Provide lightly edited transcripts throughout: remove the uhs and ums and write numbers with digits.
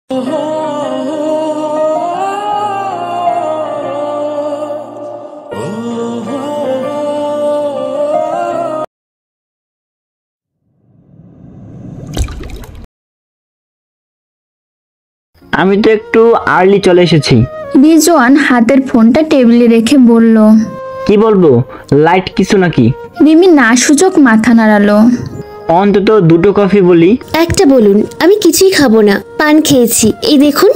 আমি তো একটু আর্লি চলে এসেছি। রিজওয়ান হাতের ফোনটা টেবিলে রেখে বলল, কি বলবো, লাইট কিছু নাকি? রিমি না সূচক মাথা নাড়ালো। অন্তত দুটো কফি বলি। একটা বলুন, আমি কিছুই খাবো না, পান খেয়েছি, এই দেখুন।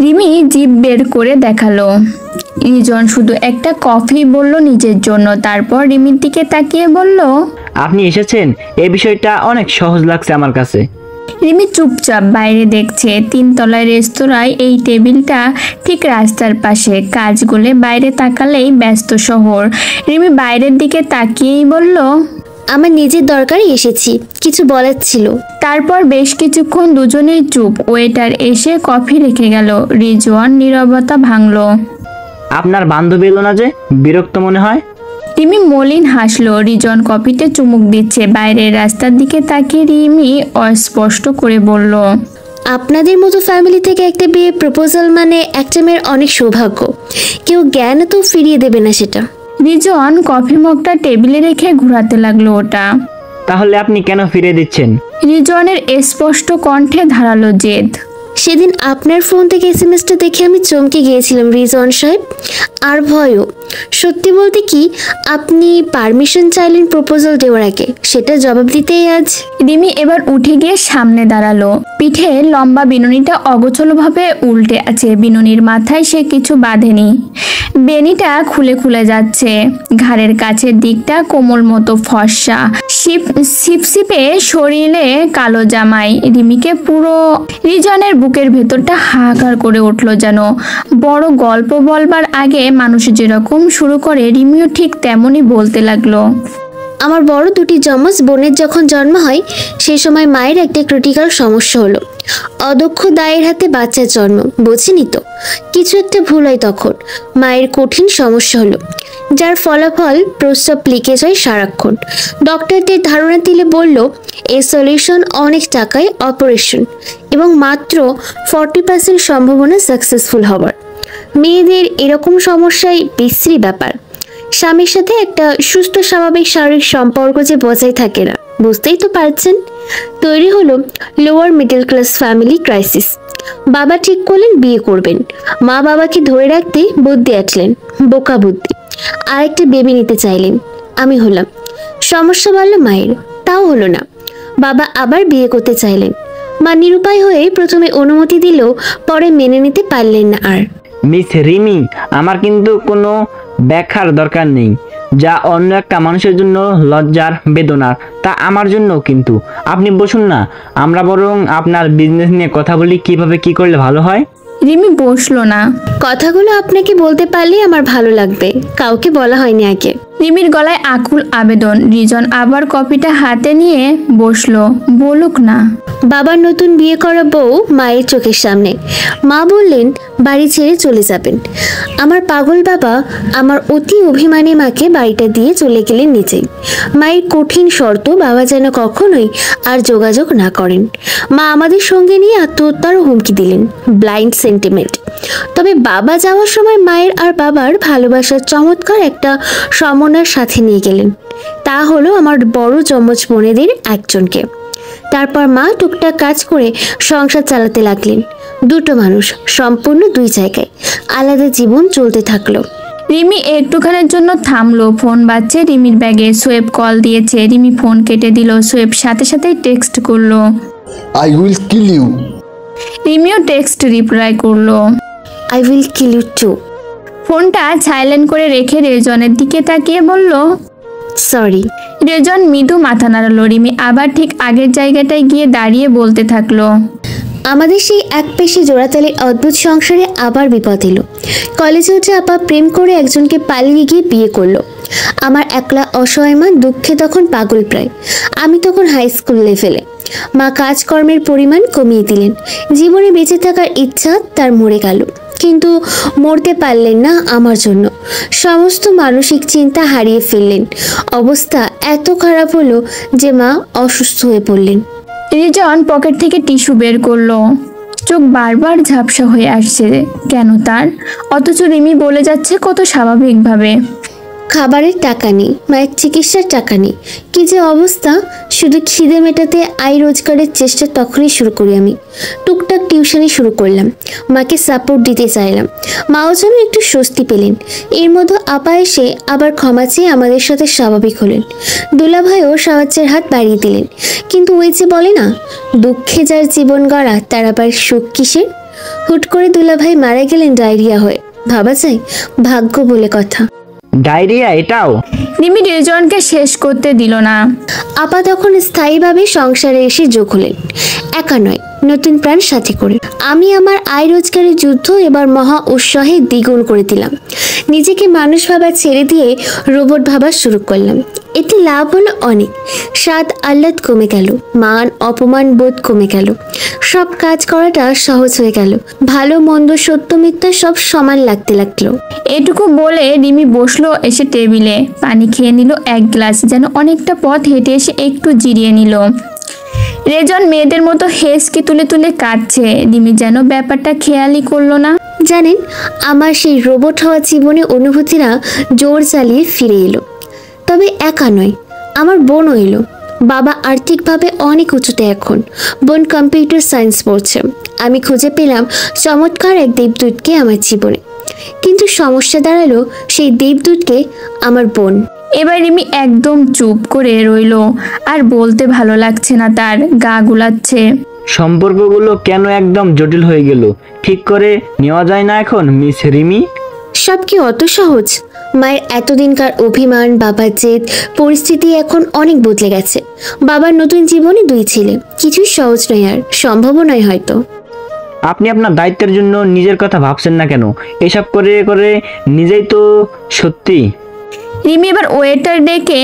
রিমি জিভ বের করে দেখালো। রিজওয়ান শুধু একটা কফি বলল নিজের জন্য, তারপর রিমির দিকে তাকিয়ে বলল, আপনি এসেছেন, এই বিষয়টা অনেক সহজ লাগছে আমার কাছে। রিমি চুপচাপ বাইরে দেখছে। 3 তলায় রেস্তোরাঁয় এই টেবিলটা ঠিক রাস্তার পাশে, কাজগুলো বাইরে তাকালেই ব্যস্ত শহর। রিমি বাইরের দিকে তাকিয়েই বলল, আমার নিজের দরকারে এসেছি, কিছু বলার ছিল। তারপর বেশ কিছুক্ষণ দুজনেই চুপ। ওয়েটার এসে কফি রেখে গেল। রিজওয়ান নীরবতা ভাঙলো। আপনার বান্ধবী এলো না যে, বিরক্ত মনে হয়? রিমি মলিন হাসলো। রিজওয়ান কফিতে চুমুক দিচ্ছে। বাইরের রাস্তার দিকে তাকিয়ে রিমি অস্পষ্ট করে বলল, আপনাদের মতো ফ্যামিলি থেকে একটা বিয়ে প্রপোজাল মানে একটা মেয়ের অনেক সৌভাগ্য। কেউ জ্ঞান তো ফিরিয়ে দেবে না সেটা। রিজওয়ান কফি মগটা টেবিলে রেখে ঘোরাতে লাগলো ওটা। তাহলে আপনি কেন ফিরে দিচ্ছেন? রিজওয়ানের স্পষ্ট কণ্ঠে ধারালো জেদ। সেদিন আপনার ফোন থেকে এসএমএসটা দেখে আমি চমকে গিয়েছিলাম রিজওয়ান সাহেব, আর ভয়ও। সত্যি বলতে কি, আপনি পারমিশন চাইলেন প্রপোজাল দেওয়ার আগে, সেটা জবাব দিতেই আজ। রিমি এবার উঠে গিয়ে সামনে দাঁড়ালো। পিঠে লম্বা বিনুনিটা অগোছলভাবে উল্টে আছে। বিনুনির মাথায় সে কিছু বাঁধেনি। বেনিটা খুলে খুলে যাচ্ছে। ঘাড়ের কাছের দিকটা কোমল মতো ফর্সা। সিপসিপে শরীরে কালো জামাই। রিমিকে পুরো রিজনের বুকের ভেতরটা হাহাকার করে উঠল যেন। বড় গল্প বলবার আগে মানুষ যেরকম শুরু করে, রিমিও ঠিক তেমনই বলতে লাগলো। আমার বড় দুটি যমজ বোনের যখন জন্ম হয়, সেই সময় মায়ের একটা ক্রিটিক্যাল সমস্যা হলো। অদক্ষ দায়ের হাতে বাচ্চার জন্ম, বোঝেনি তো, কিছু একটা ভুল হয় তখন। মায়ের কঠিন সমস্যা হলো, যার ফলাফল প্রস্রাব লিকেজ হয় সারাক্ষণ। ডক্টরদের ধারণা দিলে বলল, এই সলিউশন অনেক টাকায় অপারেশন এবং মাত্র 40% সম্ভাবনা সাকসেসফুল হবার। মেয়েদের এরকম সমস্যায় বিশ্রী ব্যাপার। স্বামীর সাথে একটা সুস্থ স্বাভাবিক শারীরিক সম্পর্ক যে বজায় থাকে না, বুঝতেই তো পারছেন। তৈরি হলো lower middle class family crisis. বাবা ঠিক করলেন বিয়ে করবেন। মা বাবাকে ধরে রাখতে বুদ্ধি আটলেন, বোকা বুদ্ধি। আরেকটা বেবি নিতে চাইলেন। আমি হলাম। সমস্যা বাড়ল মায়ের, তাও হলো না। বাবা আবার বিয়ে করতে চাইলেন। মা নিরুপায় হয়ে প্রথমে অনুমতি দিলেও পরে মেনে নিতে পারলেন না আর। মিস রিমি, আমার কিন্তু কোনো ব্যাখ্যার দরকার নেই। যা অন্য একটা মানুষের জন্য লজ্জার, বেদনার, তা আমার জন্য কিন্তু। আপনি বসুন না, আমরা বরং আপনার বিজনেস নিয়ে কথা বলি, কিভাবে কি করলে ভালো হয়। রিমি বসলো না। কথাগুলো আপনাকে বলতে পারলে আমার ভালো লাগবে, কাউকে বলা হয়নি আগে। রিমির গলায় আকুল আবেদন। রিজন আবার কপিটা হাতে নিয়ে বসলো। বলুক না। বাবার নতুন বিয়ে করা বউ মায়ের চোখের সামনে। মা বললেন বাড়ি ছেড়ে চলে যাবেন। আমার পাগল বাবা আমার অতি অভিমানী মাকে বাড়িটা দিয়ে চলে গেলেন নিজেই। মায়ের কঠিন শর্ত, বাবা যেন কখনোই আর যোগাযোগ না করেন। মা আমাদের সঙ্গে নিয়ে আত্মহত্যারও হুমকি দিলেন। Blind sentiment. তবে বাবা যাওয়ার সময় মায়ের আর বাবার ভালোবাসার চমৎকার একটা সমন্বয়ের সাথে নিয়ে গেলেন। তা হলো আমার বড় যমজ বোনেদের একজনকে। তারপর মা টুকটাক কাজ করে সংসার চালাতে লাগলেন। দুটো মানুষ, সম্পূর্ণ দুই জায়গায়, আলাদা জীবন চলতে থাকলো। রিমি একটুখানের জন্য থামলো। ফোন বাজছে রিমির ব্যাগে। সোয়েব কল দিয়েছে। রিমি ফোন কেটে দিল। সোয়েব সাথে সাথেই টেক্সট করলো, I will kill you. রিমিও টেক্সট রিপ্লাই করলো, I will kill you too. ফোনটা সাইলেন্ট করে রেখে রেজনের দিকে তাকিয়ে বলল, সরি। রেজন মৃদু মাথা নাড়ালো। রিমি আবার ঠিক আগের জায়গাটায় গিয়ে দাঁড়িয়ে বলতে থাকলো, আমাদের সেই এক পেশি জোড়াতালির অদ্ভুত সংসারে আবার বিপদ এলো। কলেজে উঠে আপা প্রেম করে একজনকে পালিয়ে গিয়ে বিয়ে করলো। আমার একলা অসহায় মা দুঃখে তখন পাগল প্রায়। আমি তখন হাই স্কুল লেভেলে। মা কাজকর্মের পরিমাণ কমিয়ে দিলেন। জীবনে বেঁচে থাকার ইচ্ছা তার মরে গেল, কিন্তু মরতে পারলেন না আমার জন্য। সমস্ত মানসিক চিন্তা হারিয়ে ফেললেন। অবস্থা এত খারাপ হলো যে মা অসুস্থ হয়ে পড়লেন। রিজন পকেট থেকে টিস্যু বের করলো। চোখ বারবার ঝাপসা হয়ে আসছে কেন তার, অথচ রিমি বলে যাচ্ছে কত স্বাভাবিকভাবে। খাবারের টাকা নেই, মায়ের চিকিৎসার টাকা নেই, কি যে অবস্থা। শুধু খিদে মেটাতে আয় রোজগারের চেষ্টা তখনই শুরু করি আমি। টুকটাক টিউশনি শুরু করলাম, মাকে সাপোর্ট দিতে চাইলাম। মাও যেন একটু স্বস্তি পেলেন। এর মধ্যে আপা এসে আবার ক্ষমা চেয়ে আমাদের সাথে স্বাভাবিক হলেন। দুলাভাইও সাহায্যের হাত বাড়িয়ে দিলেন। কিন্তু ওই যে বলে না, দুঃখে যার জীবন গড়া তার আবার সুখ কিসের। হুট করে দুলাভাই মারা গেলেন ডায়রিয়া হয়ে। ভাবা যায়, ভাগ্য বলে কথা। ডায়রিয়া এটাও? রিমি রেজওয়ানকে শেষ করতে দিল না। আপা তখন স্থায়ীভাবে সংসারে এসে যোগ হলেন, একা নয়, নতুন প্রাণ সাথে করে। আমি আমার আয় রোজগারের যুদ্ধ এবার মহা উৎসাহে দ্বিগুণ করে দিলাম। নিজেকে মানুষ ভাবা ছেড়ে দিয়ে রোবট ভাবা শুরু করলাম। এতে লাভ হলো অনেক। স্বাদ আহ্লাদ কমে গেল, মান অপমান বোধ কমে গেল, সব কাজ করাটা সহজ হয়ে গেল। ভালো মন্দ সত্য মিথ্যা সব সমান লাগতে লাগলো। এটুকু বলে রিমি বসলো এসে টেবিলে, পানি খেয়ে নিল এক গ্লাস, যেন অনেকটা পথ হেঁটে এসে একটু জিরিয়ে নিল। রেজন মেয়েদের মতো হেসকে তুলে তুলে কাঁদছে। রিমি যেন ব্যাপারটা খেয়ালই করলো না। জানেন, আমার সেই রোবট হওয়া জীবনে অনুভূতিরা জোর চালিয়ে ফিরে এলো। তবে একা নয়, আমার বোনও এলো। বাবা আর্থিকভাবে অনেক উঁচুতে এখন, বোন কম্পিউটার সায়েন্স পড়ছে। আমি খুঁজে পেলাম চমৎকার এক দেবদূতকে আমার জীবনে। কিন্তু সমস্যা দাঁড়ালো সেই দেবদূতকে আমার বোন। এবার রিমি একদম চুপ করে রইল, আর বলতে ভালো লাগছে না তার, গা গুলাচ্ছে। সম্পর্কগুলো কেন একদম জটিল হয়ে গেল? ঠিক করে নেওয়া যায় না এখন মিস রিমি? সব কি অত সহজ? মায়ের এতদিনকার অভিমান, বাবার জেদ, পরিস্থিতি এখন অনেক বদলে গেছে। বাবার নতুন জীবনে 2 ছেলে, কিছুই সহজ নয়, আর সম্ভবও নয় হয়তো। আপনি আপনার দায়িত্বের জন্য নিজের কথা ভাবছেন না কেন? এসব করে করে নিজেই তো সত্যি। রিমি এবার ওয়েটার ডেকে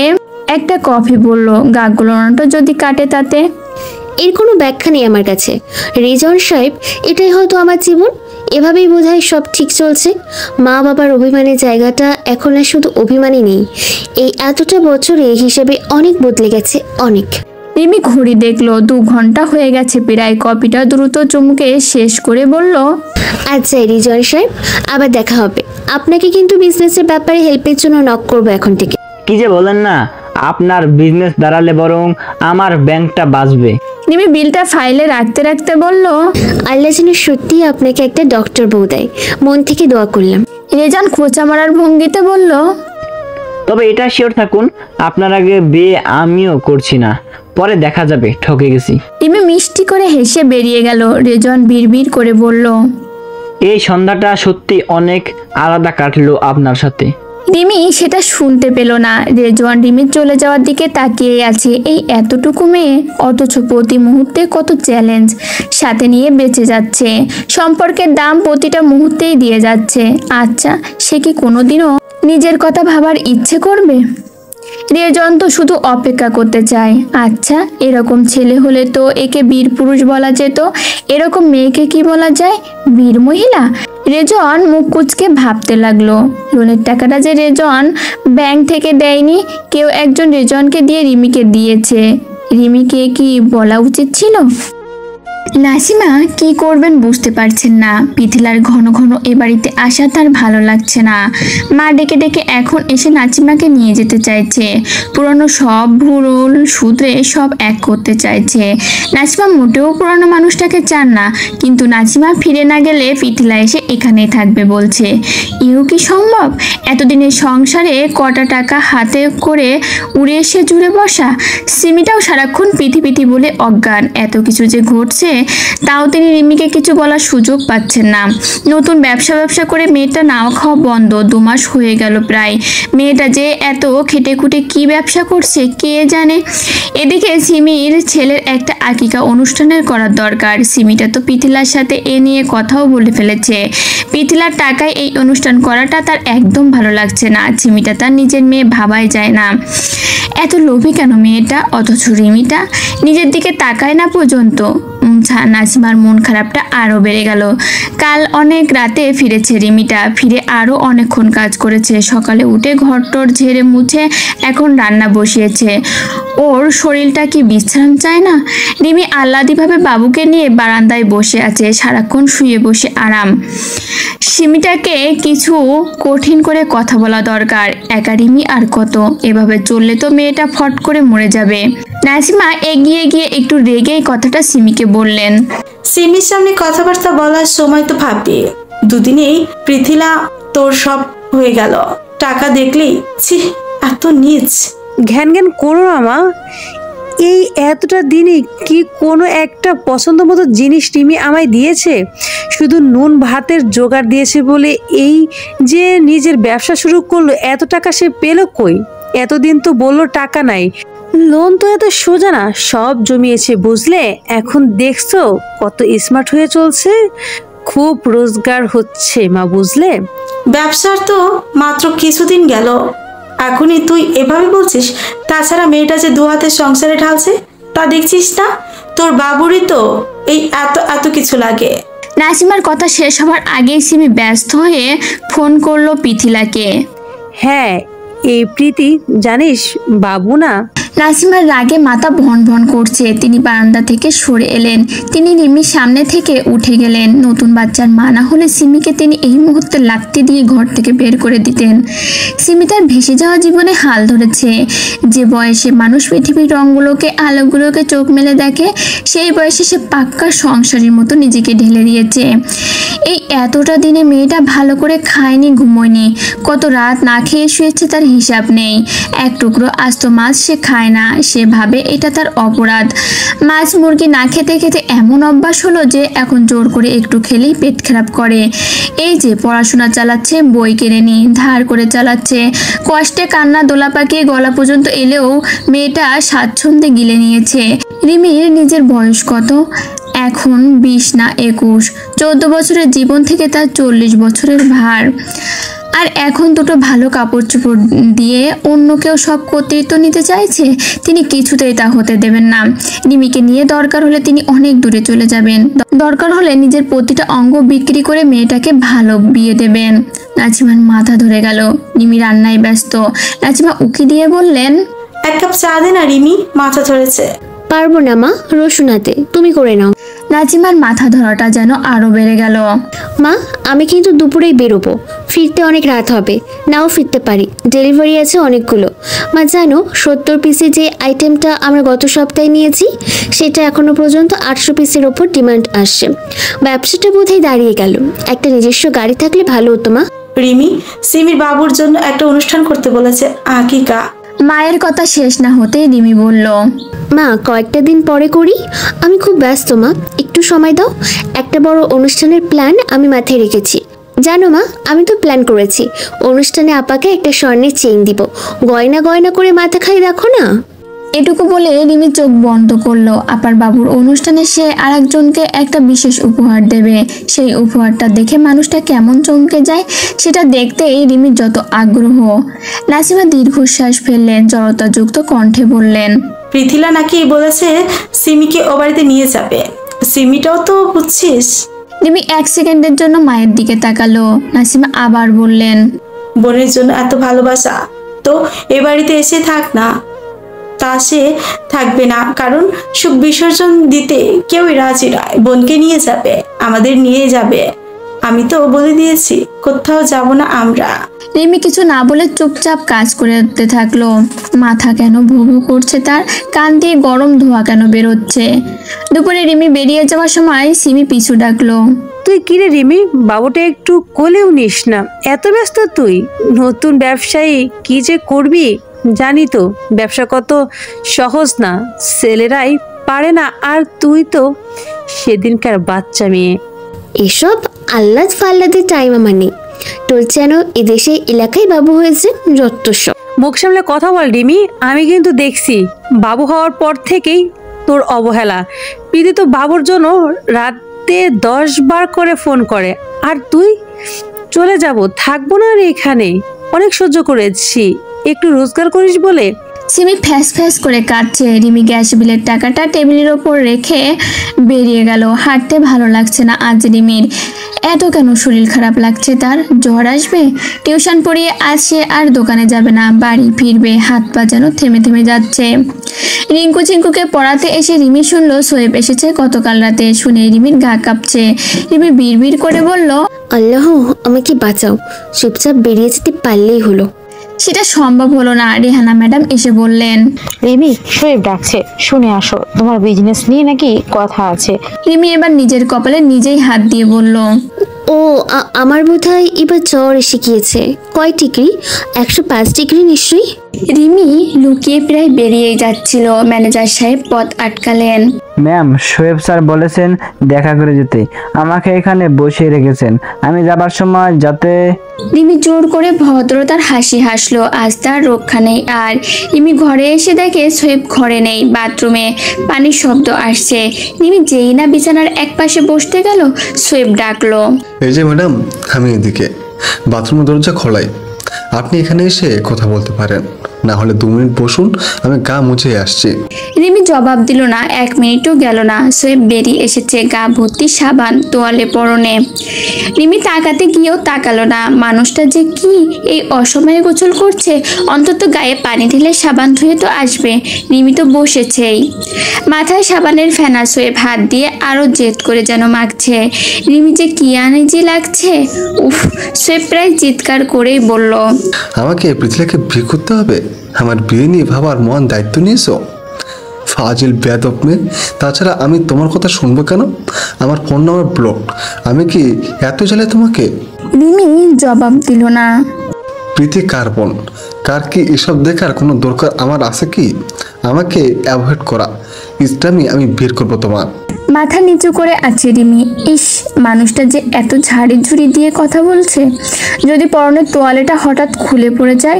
একটা কফি বলল, গা গুলানোটা যদি কাটে তাতে। এর কোনো ব্যাখ্যা নেই আমার কাছে। রেজন সাহেব, এটাই হয়তো আমার জীবন। এভাবেই বোধহয় সব ঠিক চলছে। মা বাবার অভিমানের জায়গাটা এখন আর শুধু অভিমানই নেই, এই এতটা বছরে হিসেবে অনেক বদলে গেছে, অনেক। রিমি ঘড়ি দেখলো, 2 ঘন্টা হয়ে গেছে প্রায়। কপিটা দ্রুত চুমুকে শেষ করে বলল, আচ্ছা রিজন সাহেব, আবার দেখা হবে। আপনাকে কিন্তু বিজনেসের ব্যাপারে হেল্পের জন্য নক করবো এখন থেকে। কি যে বলেন না, আপনার বিজনেস দাঁড়ালে বরং আমার ব্যাংকটা বাঁচবে। রিমি বিলটা ফাইলে রাখতে রাখতে বলল, আল্লাহ যেন সত্যি আপনাকে একটা ডক্টর বউ দেয়, মন থেকে দোয়া করলাম। রেজান খোঁচা মারার ভঙ্গিতে বলল, তবে এটা শিওর থাকুন, আপনার আগে বিয়ে আমিও করছি না, পরে দেখা যাবে ঠকে গেছি। রিমি মিষ্টি করে হেসে বেরিয়ে গেল। রেজন বিড়বিড় করে বলল, এই সন্ধ্যাটা সত্যি অনেক আলাদা কাটলো আপনার সাথে। রিমি সেটা শুনতে পেল না। রেজওয়ান রিমির চলে যাওয়ার দিকে তাকিয়ে আছে। এই এতটুকু মেয়ে, অথচ প্রতি মুহূর্তে কত চ্যালেঞ্জ সাথে নিয়ে বেঁচে যাচ্ছে। সম্পর্কের দাম প্রতিটা মুহূর্তেই দিয়ে যাচ্ছে। আচ্ছা, সে কি কোনোদিনও নিজের কথা ভাবার ইচ্ছে করবে? রেজন তো শুধু অপেক্ষা করতে চায়। আচ্ছা, এরকম ছেলে হলে তো একে বীর পুরুষ বলা যেত, এরকম মেয়েকে কি বলা যায়? বীর মহিলা। রেজন মুখ কুচকে ভাবতে লাগলো, লোনের টাকাটা যে রেজন ব্যাংক থেকে দেয়নি, কেউ একজন রেজনকে দিয়ে রিমিকে দিয়েছে। রিমিকে কি বলা উচিত ছিল? নাসিমা কি করবেন বুঝতে পারছেন না। পিথিলার ঘন ঘন এ বাড়িতে আসা তার ভালো লাগছে না। মা ডেকে ডেকে এখন এসে নাসিমাকে নিয়ে যেতে চাইছে। পুরনো সব ভুল শুধরে সব এক করতে চাইছে। নাসিমা মোটেও পুরনো মানুষটাকে চান না, কিন্তু নাসিমা ফিরে না গেলে পিথিলা এসে এখানেই থাকবে বলছে। ইউ কি সম্ভব? এতদিনের সংসারে কটা টাকা হাতে করে উড়ে এসে জুড়ে বসা। সিমিটাও সারাক্ষণ পিথি পিথি বলে অজ্ঞান। এত কিছু যে ঘটছে, তাও তিনি রিমিকে কিছু বলার সুযোগ পাচ্ছেন না। নতুন ব্যবসা করে মেয়েটা নাওয়া খাওয়া বন্ধ, 2 মাস হয়ে গেল প্রায়। মেয়েটা যে এত খেটে খুঁটে কি ব্যবসা করছে কে জানে। এদিকে সিমির ছেলের একটা আকিকা অনুষ্ঠানের করার দরকার। সিমিটা তো পিথিলার সাথে এ নিয়ে কথাও বলে ফেলেছে। পিথিলার টাকায় এই অনুষ্ঠান করাটা তার একদম ভালো লাগছে না। সিমিটা তার নিজের মেয়ে ভাবাই যায় না। এত লোভী কেন মেয়েটা? অথচ রিমিটা নিজের দিকে তাকায় না পর্যন্ত। নাসিমার মন খারাপটা আরও বেড়ে গেল। কাল অনেক রাতে ফিরেছে রিমিটা, ফিরে আরও অনেকক্ষণ কাজ করেছে। সকালে উঠে ঘরটর ঝেড়ে মুছে এখন রান্না বসিয়েছে। ওর শরীরটা কি বিশ্রাম চায় না? রিমি আহ্লাদিভাবে বাবুকে নিয়ে বারান্দায় বসে আছে, সারাক্ষণ শুয়ে বসে আরাম। সিমিটাকে কিছু কঠিন করে কথা বলা দরকার। একা রিমি আর কত, এভাবে চললে তো মেয়েটা ফট করে মরে যাবে। নাসিমা এগিয়ে গিয়ে একটু রেগেই কথাটা সিমিকে বললেন। সিমির সামনে কথাবার্তা বলার সময় তো ভাববি, দুদিনেই পৃথিলা তোর সব হয়ে গেল। টাকা দেখলেই ছি, এত নীচ। ঘ্যান ঘ্যান করো না মা। এই এতটা দিনে কি কোনো একটা পছন্দ মতো জিনিস রিমি আমায় দিয়েছে? শুধু নুন ভাতের জোগাড় দিয়েছে বলে এই যে নিজের ব্যবসা শুরু করলো, এত টাকা সে পেলো কই? এতদিন তো বললো টাকা নাই। লোন তো এত সোজা না, সব জমিয়েছে বুঝলে। এখন দেখছো কত স্মার্ট হয়ে চলছে, খুব রোজগার হচ্ছে মা, বুঝলে। ব্যবসার তো মাত্র কিছুদিন গেল, এখনই তুই এভাবে বলছিস? তাছাড়া মেয়েটা যে দু হাতে সংসারে ঢালছে তা দেখছিস না? তোর বাবুরই তো এই এত এত কিছু লাগে। নাসিমার কথা শেষ হওয়ার আগেই সিমি ব্যস্ত হয়ে ফোন করলো পৃথিলাকে। হ্যাঁ, এই প্রীতি জানিস বাবু না। নাসিমার রাগে মাথা ভন ভন করছে। তিনি বারান্দা থেকে সরে এলেন। তিনি রিমির সামনে থেকে উঠে গেলেন। নতুন বাচ্চার মা না হলে সিমিকে তিনি এই মুহূর্তে লাথি দিয়ে ঘর থেকে বের করে দিতেন। সিমি তার ভেসে যাওয়া জীবনে হাল ধরেছে। যে বয়সে মানুষ পৃথিবীর রঙগুলোকে আলোগুলোকে চোখ মেলে দেখে, সেই বয়সে সে পাক্কা সংসারের মতো নিজেকে ঢেলে দিয়েছে। এই এতটা দিনে মেয়েটা ভালো করে খায়নি, ঘুমোয়নি, কত রাত না খেয়ে শুয়েছে তার হিসাব নেই। এক টুকরো আস্ত মাছ সে খায় না। সে ভাবে এটা তার অপরাধ। মাছ মুরগি না খেতে খেতে এমন অভ্যাস হলো যে এখন জোর করে একটু খেলেই পেট খারাপ করে। এই যে পড়াশোনা চালাচ্ছে, বই কিনে নি, ধার করে চালাচ্ছে, কষ্টে কান্না দোলা পাকিয়ে গলা পর্যন্ত এলেও মেয়েটা স্বাচ্ছন্দ্যে গিলে নিয়েছে। রিমির নিজের বয়স কত? এখন 20 না 21। 14 বছরের জীবন থেকে তার 40 বছরের ভার। আর এখন দুটো ভালো কাপড় চোপড় দিয়ে অন্য কেউ সব কর্তৃত্ব নিতে চাইছে। তিনি কিছুতেই তা হতে দেবেন না। রিমিকে নিয়ে দরকার হলে তিনি অনেক দূরে চলে যাবেন। দরকার হলে নিজের প্রতিটা অঙ্গ বিক্রি করে মেয়েটাকে ভালো বিয়ে দেবেন। নাসিমার মাথা ধরে গেল। রিমি রান্নায় ব্যস্ত। নাসিমা উকি দিয়ে বললেন, এক কাপ চা দে না রিমি, মাথা ধরেছে। পারবো না মা, রসুন হাতে, তুমি করে নাও। নাসিমার মাথা ধরাটা যেন আরো বেড়ে গেল। মা, আমি কিন্তু দুপুরেই বেরোবো, ফিরতে অনেক রাত হবে, নাও ফিরতে পারি, ডেলিভারি আছে অনেকগুলো। মা জানো 70 পিসে যে আইটেমটা আমরা গত সপ্তাহে নিয়েছি, সেটা এখনো পর্যন্ত 800 পিসের ওপর ডিমান্ড আসছে। ব্যবসাটা বোধহয় দাঁড়িয়ে গেল। একটা নিজস্ব গাড়ি থাকলে ভালো হতো মা। রিমি সিমির বাবুর জন্য একটা অনুষ্ঠান করতে বলেছে, আকিকা। মায়ের কথা শেষ না হতেই রিমি বলল, মা কয়েকটা দিন পরে করি, আমি খুব ব্যস্ত মা, একটু সময় দাও। একটা বড় অনুষ্ঠানের প্ল্যান আমি মাথায় রেখেছি। জানো মা, আমি তো প্ল্যান করেছি অনুষ্ঠানে আপাকে একটা স্বর্ণের চেইন দিব। গয়না গয়না করে মাথা খাই, দেখো না। এটুকু বলে রিমি চোখ বন্ধ করলো। আপার বাবুর অনুষ্ঠানে সে আরেকজনকে একটা বিশেষ উপহার দেবে। সেই উপহারটা দেখে মানুষটা কেমন চমকে যায়, সেটা দেখতেই রিমির যত আগ্রহ। নাসিমা দীর্ঘশ্বাস ফেললেন, জড়তাযুক্ত কণ্ঠে বললেন, পৃথিলা নাকি বলেছে সিমিকে ও বাড়িতে নিয়ে যাবে। সিমিটাও তো বুঝছিস। রিমি 1 সেকেন্ডের জন্য মায়ের দিকে তাকালো। নাসিমা আবার বললেন, বোনের জন্য এত ভালোবাসা, তো এ বাড়িতে এসে থাক না। তা সে থাকবে না, কারণ সুখ বিসর্জন দিতে কেউই রাজি নয়। বোনকে নিয়ে যাবে, আমাদের নিয়ে যাবে। আমি তো বলে দিয়েছি কোথাও যাব না আমরা। রিমি কিছু না বলে চুপচাপ কাজ করতে থাকলো। মাথা কেন ভু ভু করছে তার, কান দিয়ে গরম ধোঁয়া কেন বেরোচ্ছে। দুপুরে রিমি বেরিয়ে যাওয়ার সময় সিমি পিছু ডাকলো, তুই কিরে রিমি, বাবুটা একটু কোলেও নিস না, এত ব্যস্ত তুই? নতুন ব্যবসায়ী কি যে করবি জানি তো, ব্যবসা কত সহজ না, ছেলেরাই পারে না। আর তুই তো সেদিনকার বাচ্চা মেয়ে। এসব আল্লাদ ফাল্লাদের টাইম আমার নেই। তোর যেন এদেশে এলাকায় বাবু হয়েছে, যত সব। মুখ সামলে কথা বল রিমি, আমি কিন্তু দেখছি বাবু হওয়ার পর থেকেই তোর অবহেলা। পিদি তো বাবুর জন্য রাতে 10 বার করে ফোন করে, আর তুই চলে যাব, থাকবো না আর এখানে, অনেক সহ্য করেছি, একটু রোজগার করিস বলে। সিমি ফ্যাস ফ্যাস করে কাঁদছে। রিমি গ্যাস বিলের টাকাটা টেবিলের ওপর রেখে বেরিয়ে গেল। হাঁটতে ভালো লাগছে না আজ রিমির। এত কেন শরীর খারাপ লাগছে তার? জ্বর আসবে? টিউশন পড়িয়ে আজ সে আর দোকানে যাবে না, বাড়ি ফিরবে। হাত পা যেন থেমে থেমে যাচ্ছে। রিঙ্কু চিঙ্কুকে পড়াতে এসে রিমি শুনলো সোয়েব এসেছে গতকাল রাতে। শুনে রিমির গা কাঁপছে। রিমি বিড়বিড় করে বলল, আল্লাহ আমাকে বাঁচাও, চুপচাপ বেরিয়ে যেতে পারলেই হলো। সেটা সম্ভব হলো না। রেহানা ম্যাডাম এসে বললেন, রিমি, শোয়েব ডাকছে, শুনে আসো, তোমার বিজনেস নিয়ে নাকি কথা আছে। রিমি এবার নিজের কপালে নিজেই হাত দিয়ে বলল, ও আমার বোধহয় এবার জ্বর এসে গিয়েছে। কয় ডিগ্রি? 105 ডিগ্রি নিশ্চয়ই। রিমি লুকিয়ে প্রায় বেরিয়ে যাচ্ছিল। ম্যানেজার সাহেব পথ আটকালেন। ম্যাম, শোয়েব স্যার বলেছেন দেখা করে যেতে। আমাকে এখানে বসিয়ে রেখেছেন আমি যাবার সময় যাতে। রিমি জোর করে ভদ্রতার হাসি হাসলো। আজ তার রক্ষা নেই আর। রিমি ঘরে এসে দেখে সোয়েব ঘরে নেই, বাথরুমে পানির শব্দ আসছে। রিমি যেই না বিছানার এক পাশে বসতে গেল, সোয়েব ডাকলো, এই যে ম্যাডাম, আমি এদিকে বাথরুমের দরজা খোলাই, আপনি এখানে এসে কথা বলতে পারেন, না হলে 2 মিনিট বসুন, আমি গা মুছে আসছি। রিমি জবাব দিল না। 1 মিনিটও গেল না, সোয়েব বেরিয়ে এসেছে, গা ভর্তি সাবান, তোয়ালে পরনে। রিমি তাকাতে গিয়েও তাকালো না। মানুষটা যে কি এই অসময়ে গোসল করছে, অন্তত গায়ে পানি ঢেলে সাবান ধুয়ে তো আসবে। রিমি তো বসেছেই, মাথায় সাবানের ফেনা। সোয়েব হাত দিয়ে আরো জেদ করে যেন মাখছে। রিমি যে কি আনিজি লাগছে। উফ, সোয়েব প্রায় চিৎকার করেই বলল, আমাকে পৃথিবীকে বিয়ে করতে হবে? আমার বিয়ে নিয়ে ভাবার মন দায়িত্ব নিয়েছো? ফাজিল বেয়াদব মেয়ে। তাছাড়া আমি তোমার কথা শুনবো কেন? আমার ফোন নাম্বার ব্লক। আমি কি এত জ্বালাই তোমাকে? রিমি জবাব দিল না। প্রীতি কার বোন, কার কি এসব দেখার কোনো দরকার আমার আছে কি? আমাকে অ্যাভয়েড করা ইসলামই আমি বের করবো তোমার। মাথা নিচু করে আছে রিমি। ইস, মানুষটা যে এত ঝাড়ি ঝুড়ি দিয়ে কথা বলছে। যদি পরনের তোয়ালেটা হঠাৎ খুলে পড়ে যায়,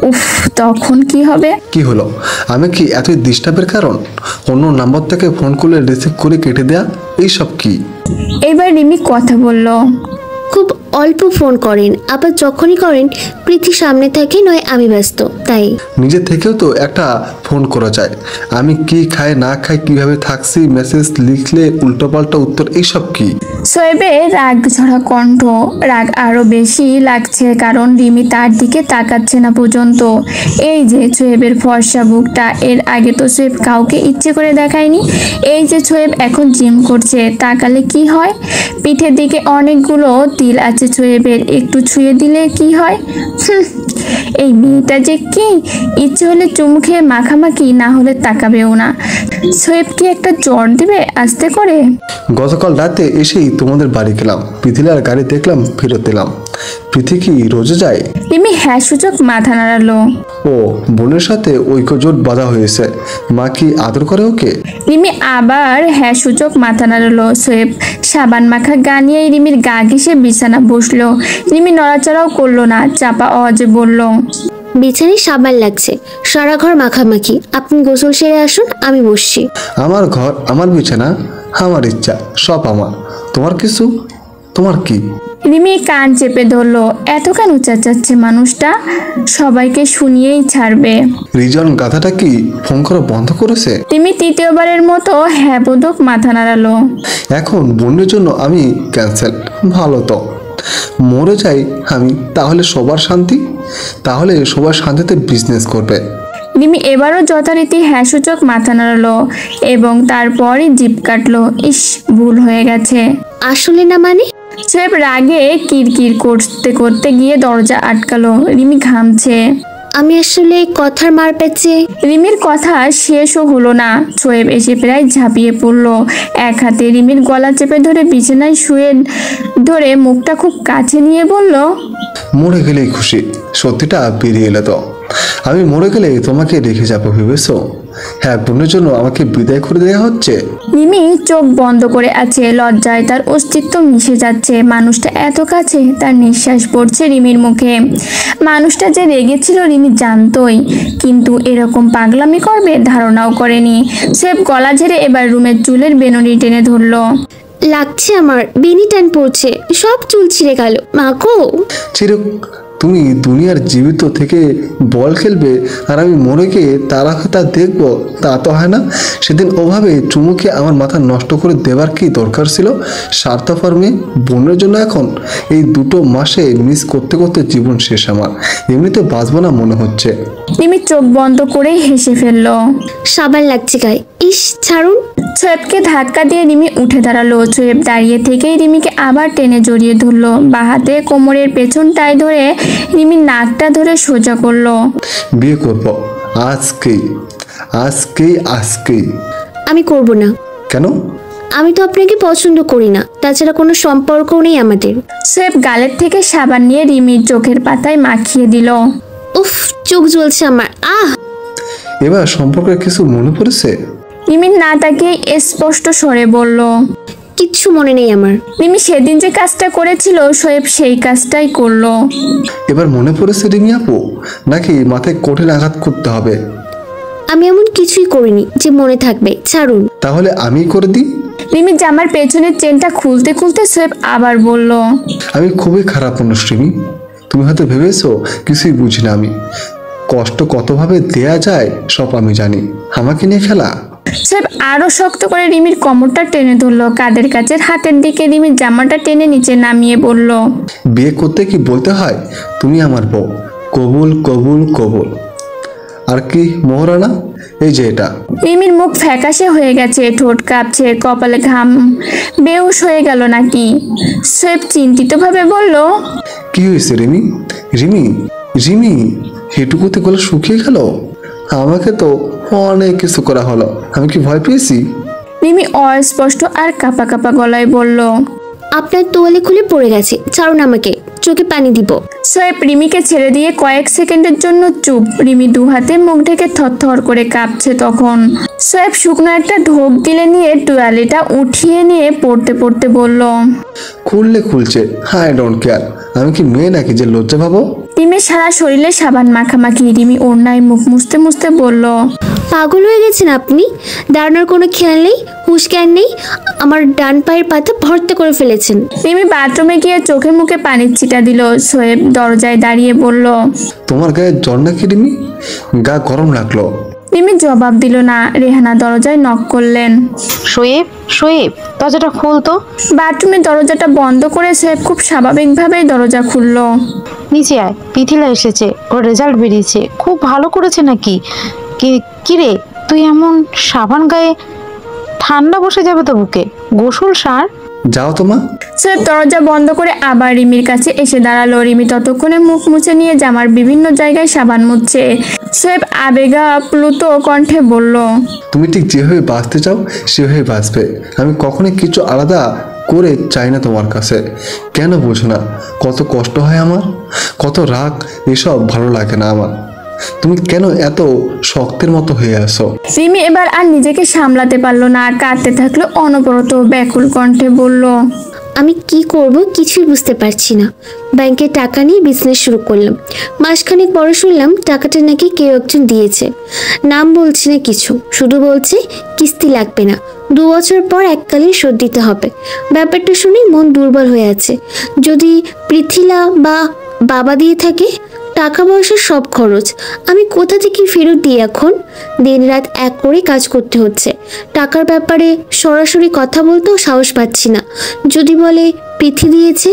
উফ, তখন কি হবে? কি হলো? আমি কি এতই ডিস্টার্বের কারণ? অন্য নাম্বার থেকে ফোন করলে রিসিভ করে কেটে দেয়া, এইসব কি? এবার রিমি কথা বলল, খুব অল্প ফোন করেন, আবার যখনই করেন প্রীতি সামনে থাকে, নয় আমি ব্যস্ত, তাই। নিজে থেকেও তো একটা ফোন করা যায়। আমি কি খাই না খাই, কিভাবে থাকছি, মেসেজ লিখলে উল্টোপাল্টা উত্তর, এইসব কি? সোয়েবের রাগ ঝরা কণ্ঠ। রাগ আরো বেশি লাগছে কারণ রিমি তার দিকে তাকাচ্ছে না পর্যন্ত। এই যে সোয়েবের ফর্সা বুকটা, এর আগে তো সোয়েব কাউকে ইচ্ছে করে দেখায়নি। এই যে সোয়েব এখন জিম করছে, তাকালে কি হয়? পিঠের দিকে অনেকগুলো তিল আছে সোয়েবের, একটু ছুঁয়ে দিলে কি হয়? এই মেয়েটা যে কি, ইচ্ছে হলে চুমু খেয়ে মাখামাখি, না হলে তাকাবেও না। সোয়েব কি একটা জ্বর দিবে আস্তে করে? গতকাল রাতে এসেই তোমাদের বাড়ি গেলাম, পৃথিবীর গাড়ি দেখলাম, ফেরত দিলাম। পৃথি কি রোজে যায়? রিমি হ্যাঁ সূচক মাথা নাড়ালো। ও, বোনের সাথে ঐক্যজোট বাঁধা হয়েছে, মা কি আদর করে ওকে? রিমি আবার হ্যাঁ সূচক মাথা নাড়ালো। সোয়েব সাবান মাখা গা নিয়ে রিমির গা ঘেঁষে বিছানা বসলো। রিমি নড়াচড়াও করলো না, চাপা আওয়াজে বলল, বিছানায় সাবান লাগছে, সারা ঘর মাখামাখি, আপনি গোসল সেরে আসুন, আমি বসছি। আমার ঘর, আমার বিছানা, আমার ইচ্ছা, সব আমার। তোমার কিছু, তোমার কি? রিমি কান চেপে ধরলো। এত কেন চেঁচাচ্ছে মানুষটা? সবাইকে শুনিয়েই ছাড়বে। রিজন গাধাটা কি ফোন করা বন্ধ করেছে? রিমি তৃতীয়বারের মতো হ্যাঁ বোধক মাথা নাড়ালো। এখন বোনের জন্য আমি ক্যান্সেল। ভালো তো, মরে যাই আমি, তাহলে সবার শান্তি, তাহলে সবার শান্তিতে বিজনেস করবে। রিমি এবারও যথারীতি হ্যাঁ সূচক মাথা নাড়ালো এবং তারপরই জিভ কাটলো। ইস, ভুল হয়ে গেছে। আসলে না মানে? সোয়েব রাগে কিরকির করতে করতে গিয়ে দরজা আটকালো। রিমি ঘামছে। আমি আসলে কথার মার পেয়েছে। রিমির কথা শেষও হলো না, সোয়েব এসে প্রায় ঝাঁপিয়ে পড়লো। এক হাতে রিমির গলা চেপে ধরে বিছানায় শুয়ে ধরে মুখটা খুব কাছে নিয়ে বলল, মরে গেলেই খুশি, সত্যিটা বেরিয়ে এলো তো। আমি মরে গেলে তোমাকে রেখে যাবো ভেবেছো? হ্যাঁ, বোনের জন্য আমাকে বিদায় করে দেওয়া হচ্ছে। রিমি চোখ বন্ধ করে আছে, লজ্জায় তার অস্তিত্ব মিশে যাচ্ছে। মানুষটা এত কাছে, তার নিঃশ্বাস পড়ছে রিমির মুখে। মানুষটা যে রেগেছিল রিমি জানতোই, কিন্তু এরকম পাগলামি করবে ধারণাও করেনি। সোয়েব গলা ঝেড়ে এবার রুমের চুলের বেনুনি টেনে ধরলো। লাগছে আমার, বেনি টান পড়ছে, সব চুল ছিঁড়ে গেল, মা গো। চিরুক, তুমি দুনিয়ার জীবিত থেকে বল খেলবে আর আমি মরে গিয়ে তারা তা দেখবো, তা তো হয় না। সেদিন ওভাবে চুমুকে আমার মাথা নষ্ট করে দেবার কি দরকার ছিল? স্বার্থপর মেয়ে, বোনের জন্য এখন এই 2 মাসে মিস করতে করতে জীবন শেষ আমার। এমনিতে বাঁচবো না মনে হচ্ছে। রিমি চোখ বন্ধ করে হেসে ফেলল। সাবান লাগছে গায়ে, ইস ছাড়ুন। সোয়েবকে ধাক্কা দিয়ে রিমি উঠে দাঁড়ালো। সোয়েব দাঁড়িয়ে থেকেই রিমিকে আবার টেনে জড়িয়ে ধরলো। বাঁ হাতে কোমরের পেছনটায় ধরে রিমির নাকটা ধরে সোজা করলো। বিয়ে করব আজকেই, আজকেই, আজকেই। আমি করব না। কেন? আমি তো আপনাকে পছন্দ করি না, তাছাড়া কোনো সম্পর্কও নেই আমাদের। সোয়েব গালের থেকে সাবান নিয়ে রিমির চোখের পাতায় মাখিয়ে দিল। উফ, চোখ জ্বলছে আমার। এবার সম্পর্কে কিছু মনে পড়েছে? রিমির না তাকিয়ে স্পষ্ট স্বরে বলল, কিচ্ছু মনে নেই আমার। রিমি সেদিন যে কাজটা করেছিল সোয়েব সেই কাজটাই করলো। এবার মনে পড়েছে রিমি আপু, নাকি মাথায় কঠিন আঘাত করতে হবে? আমি এমন কিছুই করিনি যে মনে থাকবে, ছাড়ুন। তাহলে আমি করে দিই। রিমির জামার পেছনের চেনটা খুলতে খুলতে সোয়েব আবার বলল, আমি খুবই খারাপ মানুষ রিমি, তুমি হয়তো ভেবেছো কিছুই বুঝি না আমি। কষ্ট কতভাবে দেয়া যায় সব আমি জানি। আমাকে নিয়ে খেলা। সোয়েব আরো শক্ত করে রিমির কোমরটা টেনে ধরলো। কাদের কাছের হাতের দিকে রিমির জামাটা টেনে নিচে নামিয়ে বলল, বিয়ে করতে কি বলতে হয় তুমি আমার বউ? কবুল, কবুল, কবুল। আর কি মোহরানা? এই যে এটা। রিমির মুখ ফ্যাকাশে হয়ে গেছে, ঠোঁট কাঁপছে, কপালে ঘাম। বেহুশ হয়ে গেল নাকি? সোয়েব চিন্তিতভাবে বলল, কি হয়েছে রিমি? রিমি, রিমি, এটুকুতে গলা শুকিয়ে গেল? আমাকে তো অনেক কিছু করা হলো, আমি কি ভয় পেয়েছি? রিমি অস্পষ্ট আর কাঁপা কাঁপা গলায় বলল, আপনার তোয়ালে খুলে পড়ে গেছে, ছাড়ুন আমাকে, চোখে পানি দিব। সোয়েব রিমিকে ছেড়ে দিয়ে কয়েক সেকেন্ডের জন্য চুপ। রিমি 2 হাতে মুখ ঢেকে থরথর করে কাঁপছে তখন। সোয়েব শুকনো একটা ঢোক গিলে নিয়ে টুয়ালিটা উঠিয়ে নিয়ে পড়তে পড়তে বলল, খুললে খুলছে, আই ডোন্ট কেয়ার। আমি কি মেয়ে নাকি যে লজ্জা পাবো? রিমির সারা শরীরে সাবান মাখামাখি। রিমি ওড়নায় মুখ মুছতে মুছতে বলল, পাগল হয়ে গেছেন আপনি? দাঁড়ানোর কোনো খেয়াল নেই, হুঁশ জ্ঞান নেই। আমার ডান পায়ের পাতা ভর্তি করে ফেলেছেন। রিমি বাথরুমে গিয়ে চোখে মুখে পানির ছিটা দিল। সোয়েব দরজায় দাঁড়িয়ে বলল, তোমার গায়ে জ্বর নাকি রিমি? গা গরম লাগলো। রিমি জবাব দিল না। রেহানা দরজায় নক করলেন। শোয়েব, শোয়েব, দরজাটা খোল তো। বাথরুমের দরজাটা বন্ধ করে সোয়েব খুব স্বাভাবিকভাবেই দরজা খুলল। নিচে আয়, পিথিলা এসেছে, ওর রেজাল্ট বেরিয়েছে, খুব ভালো করেছে নাকি? কিরে তুই এমন সাবান গায়ে? ঠান্ডা বসে যাবে তো বুকে, গোসল সার। যাও তোমা। সোয়েব দরজা বন্ধ করে আবার রিমির কাছে এসে দাঁড়ালো। রিমি ততক্ষণে মুখ মুছে নিয়ে জামার বিভিন্ন জায়গায় সাবান মুছছে। সোয়েব আবেগা প্লুত কণ্ঠে বলল, তুমি ঠিক যেভাবে বাঁচতে চাও সেভাবে বাঁচবে। আমি কখনোই কিছু আলাদা করে চাই না তোমার কাছে। কেন বোঝো না কত কষ্ট হয় আমার, কত রাগ, এসব ভালো লাগে না আমার। তুমি কেন এত শক্তের মতো হয়ে আসো? রিমি এবার আর নিজেকে সামলাতে পারলো না, কাঁদতে থাকলো অনবরত। ব্যাকুল কণ্ঠে বলল, আমি কি করব কিছুই বুঝতে পারছি না। ব্যাংকে টাকা নিয়ে বিজনেস শুরু করলাম। মাসখানেক পরে শুনলাম টাকাটা নাকি কেউ একজন দিয়েছে। নাম বলছি না কিছু, শুধু বলছে কিস্তি লাগবে না, 2 বছর পর এককালীন শোধ দিতে হবে। ব্যাপারটা শুনে মন দুর্বল হয়ে আছে। যদি পৃথিলা বা বাবা দিয়ে থাকে, টাকা পয়সার সব খরচ আমি কোথা থেকে ফেরত দিই এখন? দিনরাত এক করে কাজ করতে হচ্ছে। টাকার ব্যাপারে সরাসরি কথা বলতেও সাহস পাচ্ছি না। যদি বলে পৃথি দিয়েছে,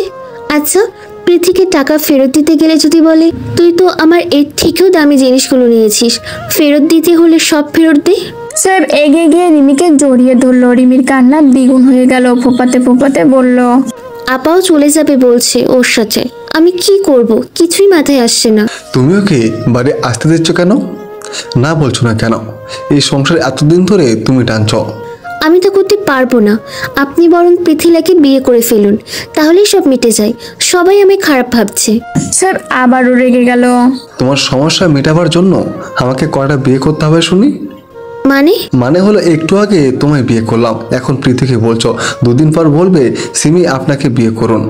আচ্ছা পৃথিকে টাকা ফেরত দিতে গেলে যদি বলে তুই তো আমার এর থেকেও দামি জিনিসগুলো নিয়েছিস, ফেরত দিতে হলে সব ফেরত দে। সোয়েব এগিয়ে গিয়ে রিমিকে জড়িয়ে ধরলো। রিমির কান্না দ্বিগুণ হয়ে গেল। ফোপাতে ফোপাতে বলল, আপাও চলে যাবে বলছে ওর সাথে। আমি কি করব কিছুই মাথায় আসছে না। তুমি ওকে বাড়ি আসতে দিচ্ছ কেন? না বলছো না কেন? এই সংসারে এতদিন ধরে তুমি টানছ। আমি তো করতে পারবো না। আপনি বরং পৃথিলাকে বিয়ে করে ফেলুন, তাহলেই সব মিটে যায়। সবাই আমি খারাপ ভাবছে। সোয়েব আবারও রেগে গেল। তোমার সমস্যা মেটাবার জন্য আমাকে কয়টা বিয়ে করতে হবে শুনি? মানে হলো একটু আগে তোমায় বিয়ে করলাম, এখন পৃথিকে বলছো 2 দিন পর বলবে সিমি আপনাকে বিয়ে করুন।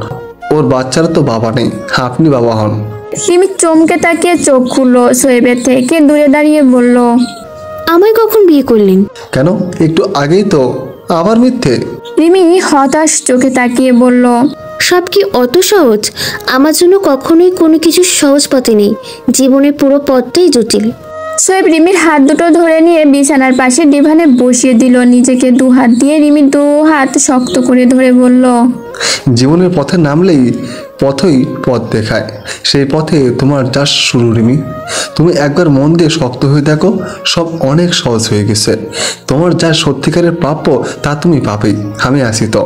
ওর বাচ্চারা তো বাবা নেই, আপনি বাবা হন। রিমি চমকে তাকিয়ে চোখ খুললো। সোয়েবের থেকে দূরে দাঁড়িয়ে বলল, আমায় কখন বিয়ে করলেন? কেন একটু আগেই তো, আবার মিথ্যে? রিমি হতাশ চোখে তাকিয়ে বলল, সব কি অত সহজ? আমার জন্য কখনোই কোনো কিছু সহজ পথে নেই, জীবনের পুরো পথটাই জটিল। সোয়েব রিমির হাত দুটো ধরে নিয়ে বিছানার পাশে ডিভানে বসিয়ে দিল। নিজেকে দু হাত দিয়ে রিমি দু হাত শক্ত করে ধরে বলল, জীবনের পথে নামলেই পথই পথ দেখায়, সেই পথে তোমার যা শুরু রিমি। তুমি একবার মন দিয়ে শক্ত হয়ে দেখো, সব অনেক সহজ হয়ে গেছে। তোমার যা সত্যিকারের প্রাপ্য তা তুমি পাবেই। আমি আছি তো,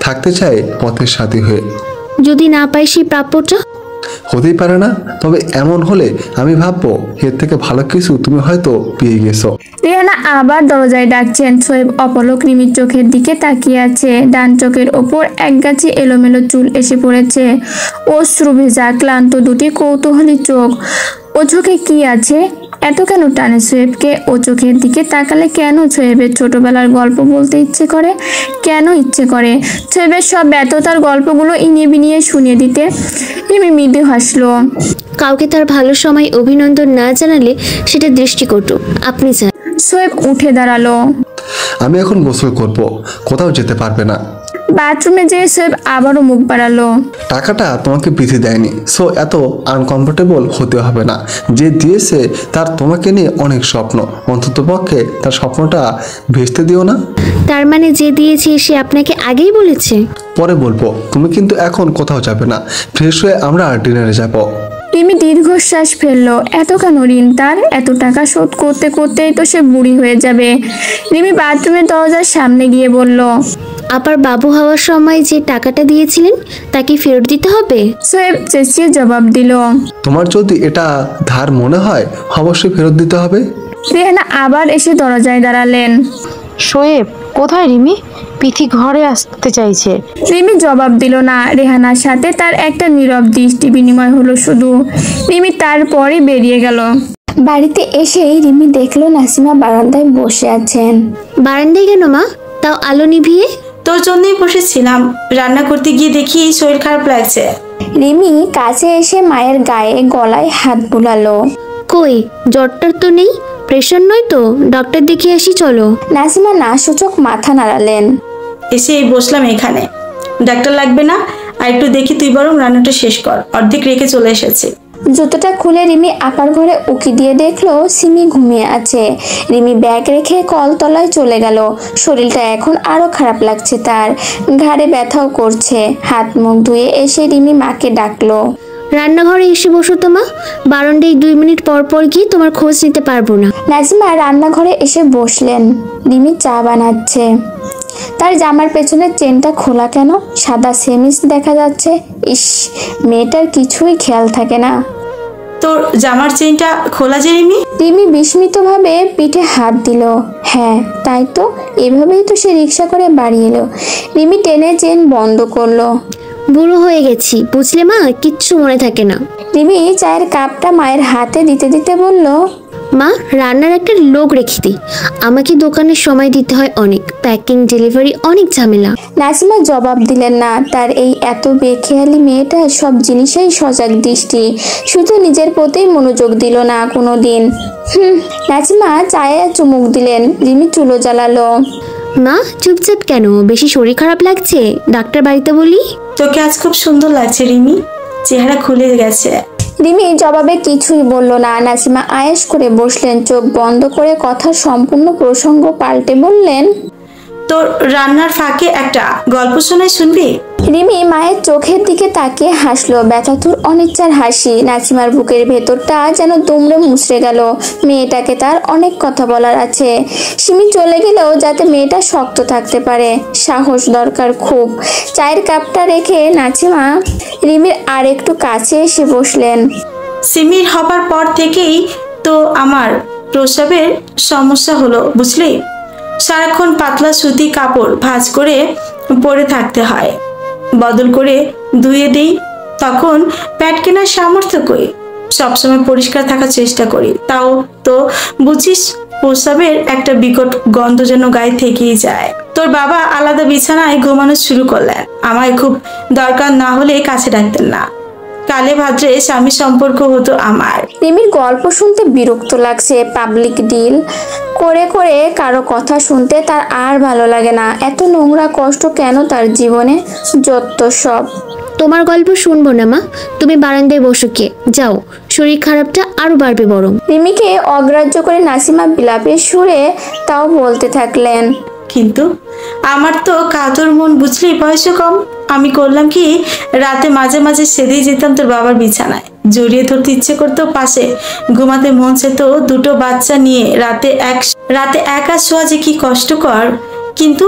থাকতে চাই পথের সাথী হয়ে। যদি না পাই সেই প্রাপ্যটা? হতেই পারে না, তবে এমন হলে আমি ভাববো এর থেকে ভালো কিছু তুমি হয়তো পেয়ে গেছো। রেহানা আবার দরজায় ডাকছেন। সোয়েব অপলক রিমির চোখের দিকে তাকিয়ে আছে। ডান চোখের ওপর একগাছি এলোমেলো চুল এসে পড়েছে। অশ্রু ভেজা ক্লান্ত দুটি কৌতূহলী চোখ। ও চোখে কি আছে? এত কেন টানে সোয়েবকে? ও চোখের দিকে তাকালে কেন সোয়েবের ছোটবেলার গল্প বলতে ইচ্ছে করে? কেন ইচ্ছে করে সোয়েবের সব ব্যর্থতার গল্পগুলো ইনিয়ে বিনিয়ে শুনিয়ে দিতে? রিমি মৃদু হাসলো। কাউকে তার ভালো সময় অভিনন্দন না জানালে সেটা দৃষ্টিকটু। আপনি চান? সোয়েব উঠে দাঁড়ালো। আমি এখন গোসল করব, কোথাও যেতে পারবে না। বাথরুমে যেয়ে সোয়েব আবারও মুখ বাড়ালো। টাকাটা তোমাকে বিধি দেয়নি, সো এত আনকমফোর্টেবল হতে হবে না। যে দিয়েছে তার তোমাকে নিয়ে অনেক স্বপ্ন, অন্তত পক্ষে তার স্বপ্নটা ভেস্তে দিও না। তার মানে যে দিয়েছে সে আপনাকে আগেই বলেছে? পরে বলবো, তুমি কিন্তু এখন কোথাও যাবে না। ফ্রেশ হয়ে আমরা ডিনারে যাব। রিমি দীর্ঘশ্বাস ফেললো। এত কেন ঋণ তার? এত টাকা শোধ করতে করতেই তো সে বুড়ি হয়ে যাবে। রিমি বাথরুমের দরজার সামনে গিয়ে বলল, আবার বাবু হওয়ার সময় যে টাকাটা দিয়েছিলেন তা কি ফেরত দিতে হবে? সোয়েব চেঁচিয়ে জবাব দিল। তোমার যদি এটা ধার মনে হয় অবশ্যই ফেরত দিতে হবে। রেহানা আবার এসে দরজায় দাঁড়ালেন। শোয়েব কোথায় রিমি? পিথি ঘরে আসতে চাইছে। রিমি জবাব দিল না। রেহানার সাথে তার একটা নীরব দৃষ্টি বিনিময় হলো শুধু। রিমি তারপরে বেরিয়ে গেল। বাড়িতে এসেই রিমি দেখলো নাসিমা বারান্দায় বসে আছেন। বারান্দায় কেন মা? তাও আলো নিভিয়ে? তোর জন্যই বসেছিলাম, রান্না করতে গিয়ে দেখি শরীর খারাপ লাগছে। রিমি কাছে এসে মায়ের গায়ে গলায় হাত বুলালো। কই, জ্বরটার তো নেই, প্রেশার নয় তো? ডক্টর দেখিয়ে আসি চলো। নাসিমা না সূচক মাথা নাড়ালেন। এসে বসলাম এখানে। ডাক্তার লাগবে না, আর একটু দেখি তুই বরং রান্নাটা শেষ কর, অর্ধেক রেখে চলে এসেছে। জুতোটা খুলে রিমি আপার ঘরে উকি দিয়ে দেখলো সিমি ঘুমিয়ে আছে। রিমি ব্যাগ রেখে কলতলায় চলে গেল। শরীরটা এখন আরো খারাপ লাগছে তার, ঘাড়ে ব্যথাও করছে। হাত মুখ ধুয়ে এসে রিমি মাকে ডাকলো। রান্নাঘরে এসে বসো তো মা, বারান্দায় 2 মিনিট পর পর গিয়ে তোমার খোঁজ নিতে পারবো না। নাজিমা রান্নাঘরে এসে বসলেন। রিমি চা বানাচ্ছে। তার জামার পেছনের চেনটা খোলা কেন? সাদা সেমিস দেখা যাচ্ছে। ইস, মেয়েটার কিছুই খেয়াল থাকে না। তোর জামার চেইনটা খোলা যে রিমি? রিমি বিস্মিতভাবে পিঠে হাত দিল। হ্যাঁ তাই তো, এভাবেই তো সে রিক্সা করে বাড়ি এলো। রিমি টেনে চেন বন্ধ করলো। বুড়ো হয়ে গেছি বুঝলে মা, কিচ্ছু মনে থাকে না। রিমি চায়ের কাপটা মায়ের হাতে দিতে দিতে বলল, মা রান্নার একটা লোক রেখে দিই, আমাকে দোকানের সময় দিতে হয় অনেক, প্যাকিং ডেলিভারি অনেক ঝামেলা। নাজিমা জবাব দিলেন না। তার এই এত বেখেয়ালি মেয়েটা সব জিনিসেই সজাগ দৃষ্টি, শুধু নিজের প্রতি মনোযোগ দিল না কোনো দিন। নাজিমা চায়ে চুমুক দিলেন। রিমি চুলো জ্বালালো। মা চুপচাপ কেন? বেশি শরীর খারাপ লাগছে? ডাক্তার বাড়িতে বলি? তোকে আজ খুব সুন্দর লাগছে রিমি, চেহারা খুলে গেছে। রিমি জবাবে কিছুই বলল না। নাসিমা আয়েশ করে বসলেন, চোখ বন্ধ করে কথার সম্পূর্ণ প্রসঙ্গ পাল্টে বললেন, তোর রান্নার ফাঁকে একটা গল্প শোনায়, শুনবি? রিমি মায়ের চোখের দিকে তাকিয়ে হাসলো, ব্যথাতুর অনিচ্ছার হাসি। নাসিমার বুকের ভেতরটা যেন দুমড়ে মুচড়ে গেল। মেয়েটাকে তার অনেক কথা বলার আছে। সিমি চলে গেলেও যাতে মেয়েটা শক্ত থাকতে পারে, সাহস দরকার খুব। চায়ের কাপটা রেখে নাসিমা রিমির আর একটু কাছে এসে বসলেন। সিমির হবার পর থেকেই তো আমার প্রস্রাবের সমস্যা হলো বুঝলি। সারাক্ষণ পাতলা সুতি কাপড় ভাঁজ করে পরে থাকতে হয়, বদল করে ধুয়ে দিই। তখন প্যাড কেনার সামর্থ্য করি, সবসময় পরিষ্কার থাকার চেষ্টা করি, তাও তো বুঝিস প্রস্রাবের একটা বিকট গন্ধ যেন গায়ে থেকেই যায়। তোর বাবা আলাদা বিছানায় ঘুমানো শুরু করলেন, আমায় খুব দরকার না হলে কাছে ডাকতেন না। কালে ভাদ্রে স্বামী সম্পর্ক হতো আমার। রিমির গল্প শুনতে বিরক্ত লাগছে। পাবলিক ডিল করে করে কারো কথা শুনতে তার আর ভালো লাগে না। এত নোংরা কষ্ট কেন তার জীবনে, যত সব। তোমার গল্প শুনবো না মা, তুমি বারান্দায় বসো, কে যাও, শরীর খারাপটা আরো বাড়বে বরং। রিমিকে অগ্রাহ্য করে নাসিমা বিলাপের সুরে তাও বলতে থাকলেন, কিন্তু আমার তো কাতর মন বুঝলি, বয়সও কম। আমি করলাম কি, রাতে মাঝে মাঝে সেদিই যেতাম তোর বাবার বিছানায়, জড়িয়ে ধরতে ইচ্ছে করতো, পাশে ঘুমাতে মন চেত। দুটো বাচ্চা নিয়ে রাতে একা শোয়া যে কি কষ্টকর। কিন্তু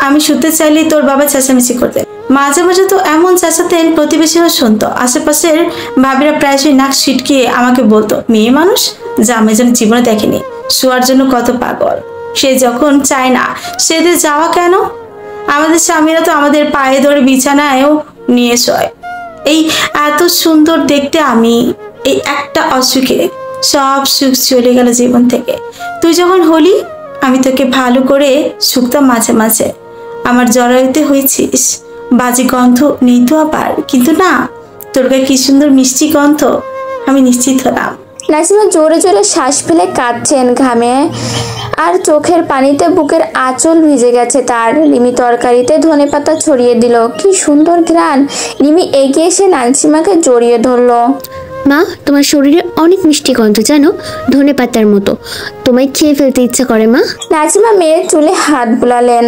আমি শুতে চাইলেই তোর বাবা চেঁচামেচি করতেন। মাঝে মাঝে তো এমন চেঁচাতেন প্রতিবেশীরা শুনতো। আশেপাশের ভাবিরা প্রায়শই নাক ছিটকিয়ে আমাকে বলতো, মেয়ে মানুষ জামাই যেন জীবনে দেখেনি, শোয়ার জন্য কত পাগল। সে যখন চায় না সেদের যাওয়া কেন? আমাদের স্বামীরা তো আমাদের পায়ে ধরে বিছানায়ও নিয়ে শোয়। এই এত সুন্দর দেখতে আমি, এই একটা অসুখে সব সুখ চলে গেল জীবন থেকে। তুই যখন হলি আমি তোকে ভালো করে শুকতাম মাঝে মাঝে। আমার জরায়ুতে হয়েছিস, বাজে গন্ধ নেই তো আবার, কিন্তু না, তোর গায়ে কি সুন্দর মিষ্টি গন্ধ, আমি নিশ্চিত হলাম। নাসিমা জোরে জোরে শ্বাস ফেলে কাঁদছেন, ঘামে আর চোখের পানিতে বুকের আঁচল ভিজে গেছে তার। রিমি তরকারিতে ধনেপাতা ছড়িয়ে দিল, কি সুন্দর ঘ্রাণ। রিমি এগিয়ে এসে নাসিমাকে জড়িয়ে ধরলো। মা, তোমার শরীরে অনেক মিষ্টি গন্ধ জানো, ধনেপাতার মতো, তোমায় খেয়ে ফেলতে ইচ্ছা করে মা। নাসিমা মেয়ের চুলে হাত বুলালেন।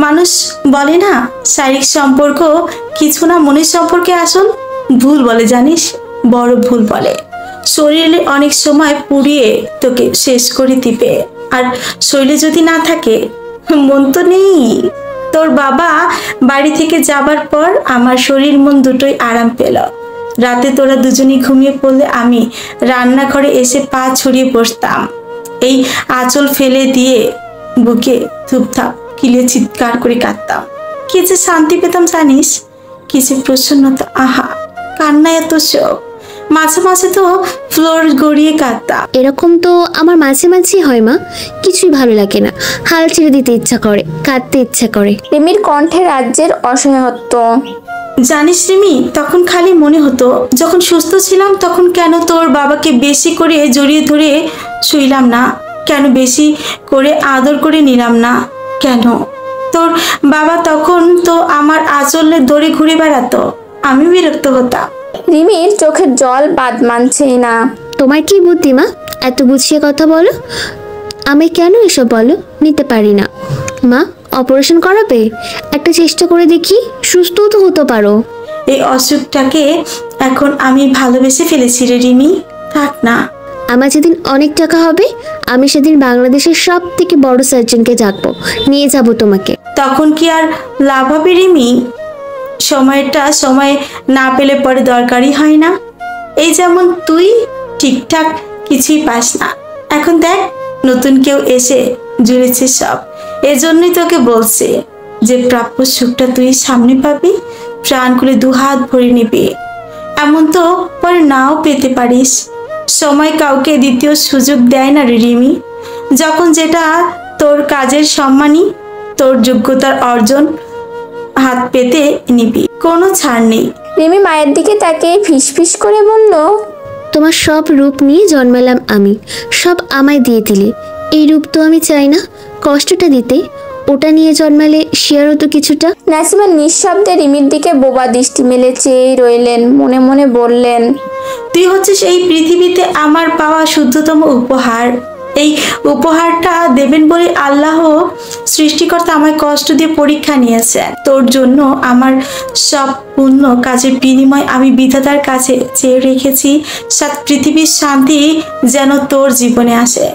মানুষ বলে না শারীরিক সম্পর্ক কিছু না, মনের সম্পর্কে আসল ভুল বলে, জানিস, বড় ভুল বলে। শরীরে অনেক সময় পুড়িয়ে তোকে শেষ করে দিবে, আর শরীরে যদি না থাকে মন তো নেই। তোর বাবা বাড়ি থেকে যাবার পর আমার শরীর মন দুটোই আরাম পেল। রাতে তোরা দুজনেই ঘুমিয়ে পড়লে আমি রান্নাঘরে এসে পা ছড়িয়ে বসতাম, এই আঁচল ফেলে দিয়ে বুকে ধূপধাপ কিলে চিৎকার করে কাঁদতাম। কি যে শান্তি পেতাম জানিস, কি যে প্রসন্নতা, আহা, কান্না এত শোক, মাঝে মাঝে তো ফ্লোর গড়িয়ে কাঁদতাম। এরকম তো আমার মাঝে মাঝেই হয় মা, কিছুই ভালো লাগে না, হাল ছেড়ে দিতে ইচ্ছা করে, কাঁদতে ইচ্ছা করে। রিমির কণ্ঠে রাজ্যের অসহায়ত্ব। জানিস রিমি, তখন খালি মনে হতো যখন সুস্থ ছিলাম তখন কেন তোর বাবাকে বেশি করে জড়িয়ে ধরে শুইলাম না, কেন বেশি করে আদর করে নিলাম না, কেন তোর বাবা তখন তো আমার আঁচলে দড়ি ঘুরে বেড়াতো, আমি বিরক্ত হতাম। রিমির চোখের জল বাদ মানছেই না। তোমার কি বুদ্ধি মা, এত গুছিয়ে কথা বলো। আমি কেন এসব বলো, নিতে পারি না। মা, অপারেশন করাবে? একটা চেষ্টা করে দেখি, সুস্থও তো হতে পারো। এই অসুখটাকে এখন আমি ভালোবেসে ফেলেছি রে রিমি, থাক না। আমার যেদিন অনেক টাকা হবে আমি সেদিন বাংলাদেশের সব থেকে বড় সার্জনকে ডাকবো, নিয়ে যাব তোমাকে। তখন কি আর লাভ হবে রিমি? সময়টা সময় না পেলে পরে দরকারই হয় না। এই যেমন তুই ঠিকঠাক কিছুই পাস না, এখন দেখ নতুন কেউ এসে জুড়েছে সব। এজন্যই তোকে বলছে যে প্রাপ্য সুখটা তুই সামনে পাবি, প্রাণ খুলে দুহাত ভরে নিবি। এমন তো পরে নাও পেতে পারিস। সময় কাউকে দ্বিতীয় সুযোগ দেয় না রে রিমি। যখন যেটা তোর কাজের সম্মানী, তোর যোগ্যতার অর্জন, হাত পেতে নিবি, কোনো ছাড় নেই। রিমি মায়ের দিকে তাকিয়ে ফিসফিস করে বলল, তোমার সব রূপ নিয়ে জন্মালাম আমি, সব আমায় দিয়ে দিলে। এই রূপ তো আমি চাই না, কষ্টটা দিতে, ওটা নিয়ে জন্মালে শেয়ারও তো কিছুটা। নাসিমা নিঃশব্দে রিমির দিকে বোবা দৃষ্টি মেলে চেয়েই রইলেন, মনে মনে বললেন, তুই হচ্ছিস এই পৃথিবীতে আমার পাওয়া শুদ্ধতম উপহার। এই উপহারটা দেবেন বলে আল্লাহ সৃষ্টিকর্তা আমায় কষ্ট দিয়ে পরীক্ষা নিয়েছেন। তোর জন্য আমার সব পূর্ণ কাজের বিনিময় আমি বিধাতার কাছে চেয়ে রেখেছি সাত পৃথিবীর শান্তি যেন তোর জীবনে আসে।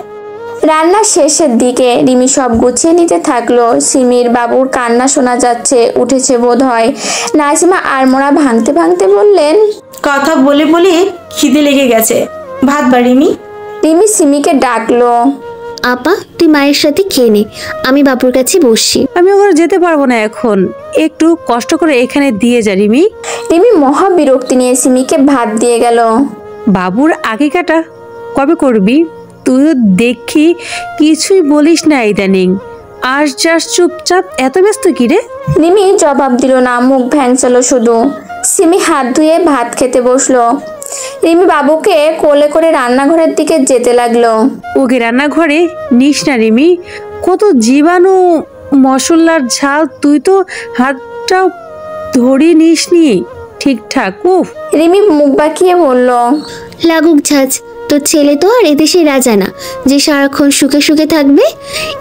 রান্না শেষের দিকে রিমি সব গুছিয়ে নিতে থাকলো। সিমির বাবুর কান্না শোনা যাচ্ছে, উঠেছে বোধ হয়। নাসিমা আড়মোড়া ভাঙতে ভাঙতে বললেন, কথা বলে বলে খিদে লেগে গেছে, ভাত বাড়িনি। রিমি সিমিকে ডাকলো, আপা তুই মায়ের সাথে খেয়ে নে, আমি বাবুর কাছে বসছি। আমি ওখানে যেতে পারবো না এখন, একটু কষ্ট করে এখানে দিয়ে যা রিমি। রিমি মহা বিরক্তি নিয়ে সিমিকে ভাত দিয়ে গেল। বাবুর আগে কাটা কবে করবি? তুইও দেখি কিছুই বলিস না ইদানিং, আর যাস চুপচাপ, এত ব্যস্ত কি রে? রিমি জবাব দিল না, মুখ ভ্যাংচালো শুধু। সিমি হাত ধুয়ে ভাত খেতে বসলো। রিমি বাবুকে কোলে করে রান্নাঘরের দিকে যেতে লাগলো। ওকে রান্নাঘরে নিস না রিমি, কত জীবাণু, মশলার ঝাল, তুই তো হাতটাও ধরিয়ে নিস নি ঠিকঠাক। উফ। রিমি মুখ বাঁকিয়ে বলল, লাগুক ঝাঁজ, তোর ছেলে তো আর এদেশে রাজা না যে সারাক্ষণ সুখে সুখে থাকবে।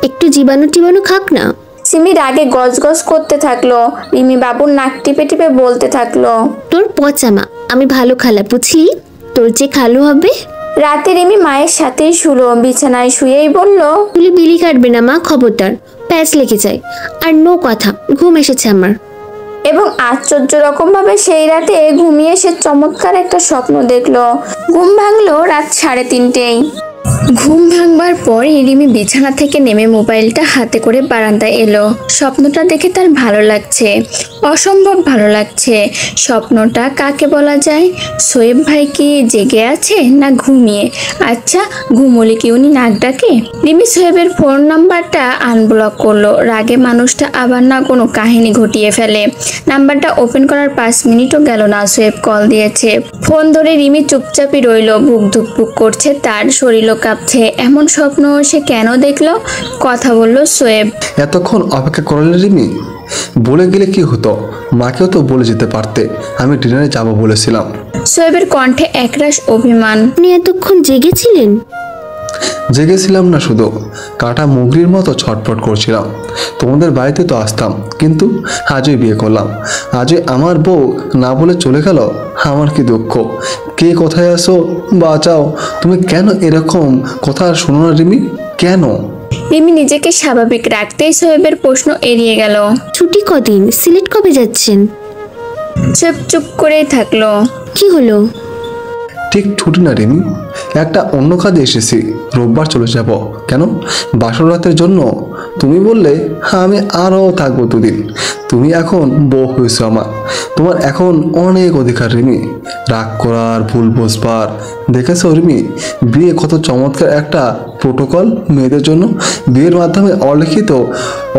একটু জীবাণু টিবাণু খাক না। সিমি রাগে গজগজ করতে থাকলো। রিমি বাবুর নাক টিপে টিপে বলতে থাকলো, তোর পচামা, আমি ভালো খালা, বুঝলি? তোর যে খালু হবে। রাতে রিমি মায়ের সাথেই শুলো। বিছানায় শুয়েই বলল, তুলি বিলি কাটবে না মা, খবরদার, প্যাচ লেগে যায়। আর নো কথা, ঘুম এসেছে আমার। এবং আশ্চর্য রকম ভাবে সেই রাতে ঘুমিয়ে সে চমৎকার একটা স্বপ্ন দেখলো। ঘুম ভাঙলো রাত 3:30। ঘুম ভাঙবার পর রিমি বিছানা থেকে নেমে মোবাইলটা হাতে করে বারান্দায় এলো। স্বপ্নটা দেখে তার ভালো লাগছে, অসম্ভব ভালো লাগছে। স্বপ্নটা কাকে বলা যায়? সোয়েব ভাই কি জেগে আছে না ঘুমিয়ে? আচ্ছা, ঘুমোলে কি উনি নাক ডাকে? রিমি সোয়েবের ফোন নাম্বারটা আনব্লক করলো। রাগে মানুষটা আবার না কোনো কাহিনী ঘটিয়ে ফেলে। নাম্বারটা ওপেন করার 5 মিনিটও গেল না, সোয়েব কল দিয়েছে। ফোন ধরে রিমি চুপচাপই রইল। বুক ধুকপুক করছে, তার শরীরও কাঁপছে। এমন স্বপ্ন সে কেন দেখলো? কথা বলল সোয়েব। এতক্ষণ অপেক্ষা করলে রিমি? বলে গেলে কি হতো, মাকেও তো বলে যেতে পারতে আমি ডিনারে যাব বলেছিলাম। সোয়েবের কণ্ঠে একরাশ অভিমান। আপনি এতক্ষণ জেগেছিলেন? জেগেছিলাম না, শুধু কাটা মুগরির মতো ছটফট করছিলাম। তোমাদের বাড়িতে তো আসতাম, কিন্তু আজই বিয়ে করলাম। আজই আমার বউ না বলে চলে গেল। আমার কি দুঃখ। কে কোথায় আসো, বাঁচাও। তুমি কেন এরকম কথা শোনো না রিমি, কেন? রিমি নিজেকে স্বাভাবিক রাখতেই সোয়েবের প্রশ্ন এড়িয়ে গেল। ছুটি কদিন? সিলেট কবে যাচ্ছেন? সোয়েব চুপ করেই থাকলো। কি হলো? ঠিক ছুটি না রিমি, একটা অন্য কাজে এসেছি। রোববার চলে যাব। কেন? বাসর রাতের জন্য। তুমি বললে আমি আরও থাকবো 2 দিন। তুমি এখন বউ হয়েছো আমার, তোমার এখন অনেক অধিকার রিমি। রাগ করার, ভুল বুঝবার। দেখেছো রিমি, বিয়ে কত চমৎকার একটা প্রোটোকল মেয়েদের জন্য। বিয়ের মাধ্যমে অলিখিত,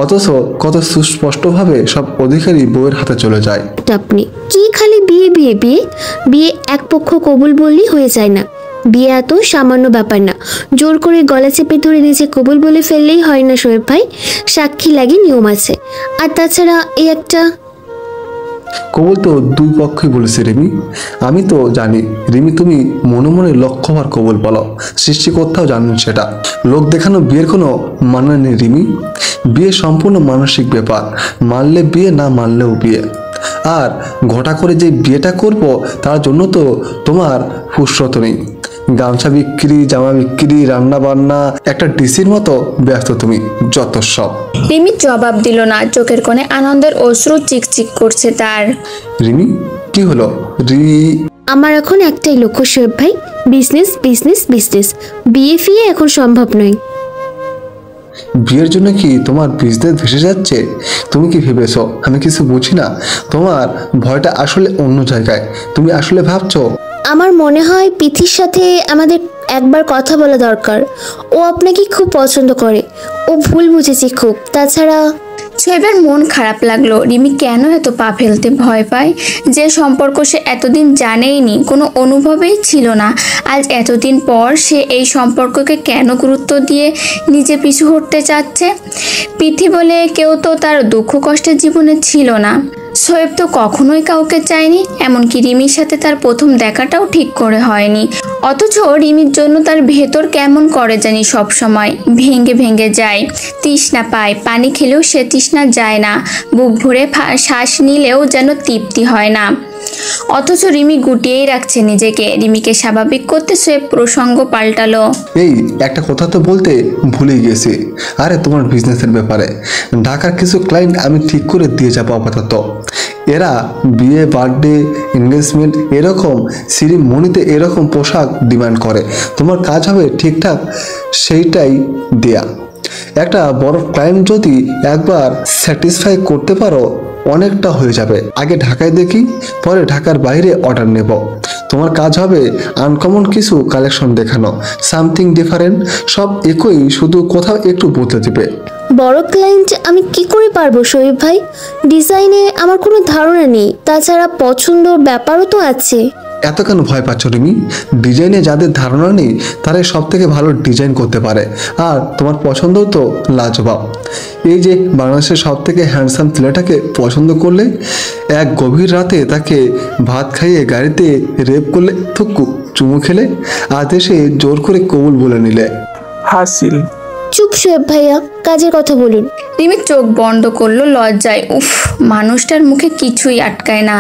অথচ কত সুস্পষ্টভাবে সব অধিকারই বউয়ের হাতে চলে যায়। আপনি কি খালি বিয়ে বিয়ে বিয়ে বিয়ে এক পক্ষ কবুল বললেই হয়ে যায় না। বিয়ে এত সামান্য ব্যাপার না, জোর করে গলা চেপে ধরে নিজে কবুল বলে ফেললেই হয় না সোয়েব ভাই। সাক্ষী লাগে, নিয়ম আছে। আর তাছাড়া এই একটা কবুল তো 2 পক্ষই বলেছে রিমি। আমি তো জানি রিমি, তুমি মনে মনে লক্ষ্যবার কবুল বলো, সৃষ্টিকর্তাও জানেন সেটা। লোক দেখানো বিয়ের কোনো মানে নেই রিমি। বিয়ে সম্পূর্ণ মানসিক ব্যাপার। মানলে বিয়ে, না মানলেও বিয়ে। আর ঘটা করে যে বিয়েটা করব, তার জন্য তো তোমার ফুসরত নেই। গামছা বিক্রি, জামা বিক্রি, রান্না বান্না, একটা ডিসির মতো ব্যস্ত তুমি, যত সব। রিমি জবাব দিল না। চোখের কোণে আনন্দের অশ্রু চিকচিক করছে তার। রিমি, কি হলো? আমার এখন একটাই লক্ষ্য সোয়েব ভাই, বিজনেস বিজনেস বিজনেস। বিয়ে ফিয়ে এখন সম্ভব নয়। বিয়ের জন্য কি তোমার বিজনেস ভেসে যাচ্ছে? তুমি কি ভেবেছো আমি কিছু বুঝি না? তোমার ভয়টা আসলে অন্য জায়গায়। তুমি আসলে ভাবছো আমার মনে হয় পিথির সাথে আমাদের একবার কথা বলা দরকার। ও আপনাকে খুব পছন্দ করে। ও ভুল বুঝেছে খুব। তাছাড়া সোয়েবের মন খারাপ লাগলো। রিমি কেন এত পা ফেলতে ভয় পায়? যে সম্পর্ক সে এতদিন জানেইনি, কোনো অনুভবেই ছিল না। আজ এতদিন পর সে এই সম্পর্ককে কেন গুরুত্ব দিয়ে নিজে পিছু হটতে চাচ্ছে? পিথি বলে কেউ তো তার দুঃখ কষ্টের জীবনে ছিল না। সোয়েব তো কখনোই কাউকে চায়নি, এমনকি রিমির সাথে তার প্রথম দেখাটাও ঠিক করে হয়নি। অথচ রিমির জন্য তার ভেতর কেমন করে জানি সব সময় ভেঙে ভেঙে যায়। তৃষ্ণা পায়, পানি খেলেও সে তৃষ্ণা যায় না। বুক ভরে শ্বাস নিলেও যেন তৃপ্তি হয় না। অথচ রিমি গুটিয়েই রাখছে নিজেকে। রিমিকে স্বাভাবিক করতে সোয়েব প্রসঙ্গ পাল্টালো। এই একটা কথা তো বলতে ভুলে গেছি। আরে তোমার বিজনেসের ব্যাপারে ঢাকার কিছু ক্লায়েন্ট আমি ঠিক করে দিয়ে যাবো আপাতত। এরা বিয়ে, বার্থডে, এনগেজমেন্ট, এরকম সিরিমনিতে এরকম পোশাক ডিমান্ড করে। তোমার কাজ হবে ঠিকঠাক সেইটাই দেয়া। একটা বড় ক্লায়েন্ট যদি একবার স্যাটিসফাই করতে পারো, অনেকটা হয়ে যাবে। আগে ঢাকায় দেখি, পরে ঢাকার বাইরে অর্ডার নেব। তোমার কাজ হবে আনকমন কিছু কালেকশন দেখানো, সামথিং ডিফারেন্ট। সব একই, শুধু কোথাও একটু বদলে দিবে। বড় ক্লায়েন্ট আমি কি করে পারবো শোয়েব ভাই? ডিজাইনে আমার কোনো ধারণা নেই, তাছাড়া পছন্দ ব্যাপারও তো আছে। এত কেন ভয় পাচ্ছ রিমি? ডিজাইনে যাদের ধারণা নেই তারাই সব থেকে ভালো ডিজাইন করতে পারে, আর তোমার পছন্দও তো লাজবাব। এই যে বাংলাদেশের সব থেকে হ্যান্ডসাম ছেলেটাকে পছন্দ করলে, এক গভীর রাতে তাকে ভাত খাইয়ে গাড়িতে রেপ করলে, থুকু চুমু খেলে, আজ এসে জোর করে কবুল বলে নিলে। হাসিল। চুপ শোয়েব ভাইয়া, কাজের কথা বলুন। রিমি চোখ বন্ধ করলো লজ্জায়। উফ, মানুষটার মুখে কিছুই আটকায় না।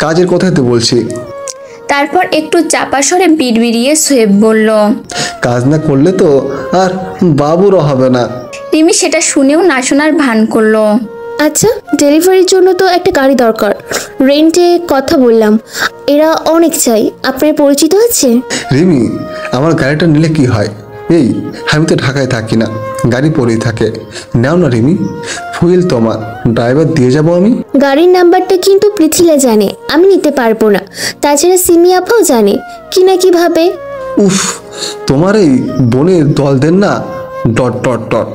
কাজের কথাই তো বলছি। তারপর একটু চাপা স্বরে বিড়বিড়িয়ে শোয়েব বলল, কাজ না করলে তো আর বাবুরও হবে না। রিমি সেটা শুনেও না শোনার ভান করলো। আচ্ছা, ডেলিভারির জন্য তো একটা গাড়ি দরকার। রেন্টে কথা বললাম, এরা অনেক চাই। আপনার পরিচিত আছে? রিমি, আমার গাড়িটা নিলে কি হয়? এই, আমি তো ঢাকায় থাকি না, গাড়ি পরেই থাকে। নাও না রিমি, ফুয়েল তোমার, ড্রাইভার দিয়ে যাব আমি। গাড়ির নাম্বারটা কিন্তু পৃথিলা জানে, আমি নিতে পারবো না। তাছাড়া সিমি আপাও জানে কি না কিভাবে। উফ, তোমার এই বোনের দল দেন না, ডট ডট ডট।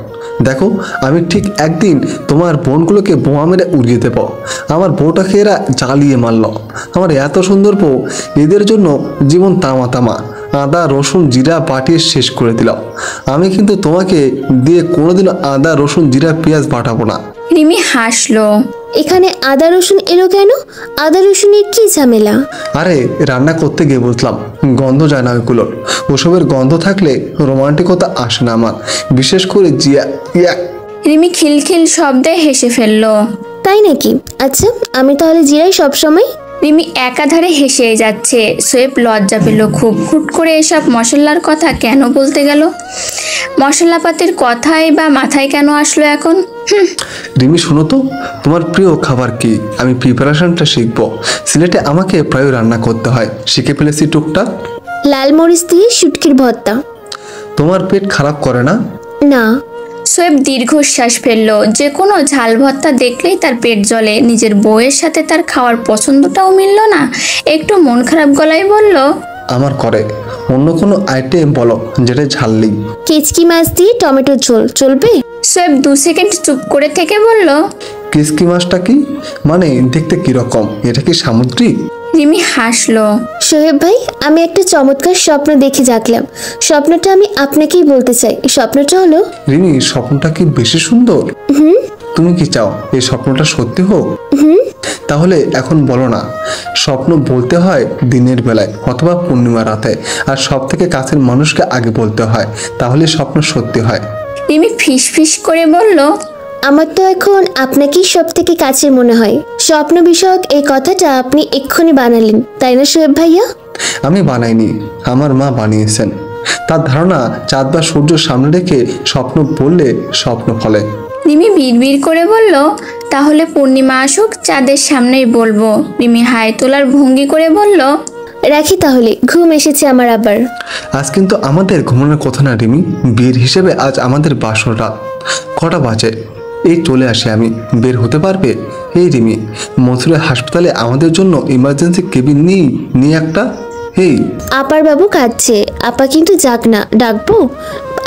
দেখো, আমি ঠিক একদিন তোমার বোনগুলোকে বোমা মেরে উড়িয়ে দেব। আমার বউটাকে এরা জ্বালিয়ে মারল। আমার এত সুন্দর বউ, এদের জন্য জীবন তামা তামা, আদা রসুন জিরা বাটিয়ে শেষ করে দিলাম। আমি কিন্তু তোমাকে দিয়ে কোনোদিনও আদা রসুন জিরা পেঁয়াজ বাটাবো না। রিমি হাসলো। এখানে আদা রসুন এলো কেন? আদা রসুনের কি ঝামেলা? আরে, রান্না করতে গিয়ে বুঝলাম গন্ধ যায় না ওইগুলোর। ওসবের গন্ধ থাকলে রোমান্টিকতা আসে না আমার, বিশেষ করে জিয়া। রিমি খিলখিল শব্দে হেসে ফেললো। তাই নাকি? আচ্ছা, আমি তাহলে জিরাই সবসময়। রিমি একাধারে হেসে যাচ্ছে। শোয়েব লজ্জা পেল খুব। হুট করে এসব মশলার কথা কেন বলতে গেল? মশলাপাতির কথাই বা মাথায় কেন আসলো এখন? রিমি, শোনো তো, তোমার প্রিয় খাবার কি? আমি প্রিপারেশনটা শিখবো। সিলেটে আমাকে প্রায় রান্না করতে হয়, শিখে ফেলেছি টুকটাক। লাল মরিচ দিয়ে শুটকির ভর্তা। তোমার পেট খারাপ করে না? না। শোয়েব দীর্ঘশ্বাস ফেললো। যে কোনো ঝাল ভর্তা দেখলেই তার পেট জ্বলে। নিজের বউয়ের সাথে তার খাওয়ার পছন্দটাও মিলল না। একটু মন খারাপ গলায় বলল, আমার করে। অন্য কোনো আইটেম বলো যেটা ঝাল নেই। কেচকি মাছ দিয়ে টমেটো ঝোল চলবে? শোয়েব 2 সেকেন্ড চুপ করে থেকে বলল, কিসকি মাছটা কি? মানে দেখতে কিরকম? এটা কি সামুদ্রিক? রিমি হাসলো। শোয়েব ভাই, আমি একটা চমৎকার স্বপ্ন দেখে জাগলাম। স্বপ্নটা আমি আপনাকেই বলতে চাই। স্বপ্নটা হলো। রিমি, স্বপ্নটা কি বেশি সুন্দর? তুমি কি চাও এই স্বপ্নটা সত্যি হোক? তাহলে এখন বলো না। স্বপ্ন বলতে হয় দিনের বেলায় অথবা পূর্ণিমা রাতে, আর সব থেকে কাছের মানুষকে আগে বলতে হয়, তাহলে স্বপ্ন সত্যি হয়। রিমি ফিস ফিস করে বলল, আমার তো এখন আপনাকেই সব থেকে কাছের মনে হয়। স্বপ্ন বিষয়ক এই কথাটা আপনি এক্ষুনি বানালেন, তাই না শোয়েব ভাইয়া? আমি বানাইনি, আমার মা বানিয়েছেন। তার ধারণা চাঁদ বা সূর্য সামনে রেখে স্বপ্ন বললে স্বপ্ন ফলে। রিমি বিড়বিড় করে বলল, তাহলে পূর্ণিমা আসুক, চাঁদের সামনেই বলবো। রিমি হাই তোলার ভঙ্গি করে বলল, রাখি তাহলে, ঘুম এসেছে আমার আবার। আজ কিন্তু আমাদের ঘুমানোর কথা না রিমি, বিয়ের হিসেবে আজ আমাদের বাসর রাত। কটা বাজে? এই চলে আসি আমি, বের হতে পারবে? এই রিমি, মথুরা হাসপাতালে আমাদের জন্য ইমার্জেন্সি কেবিন নেই একটা? এই, আপার বাবু কাঁদছে। আপা কিন্তু যাক না, ডাকবো?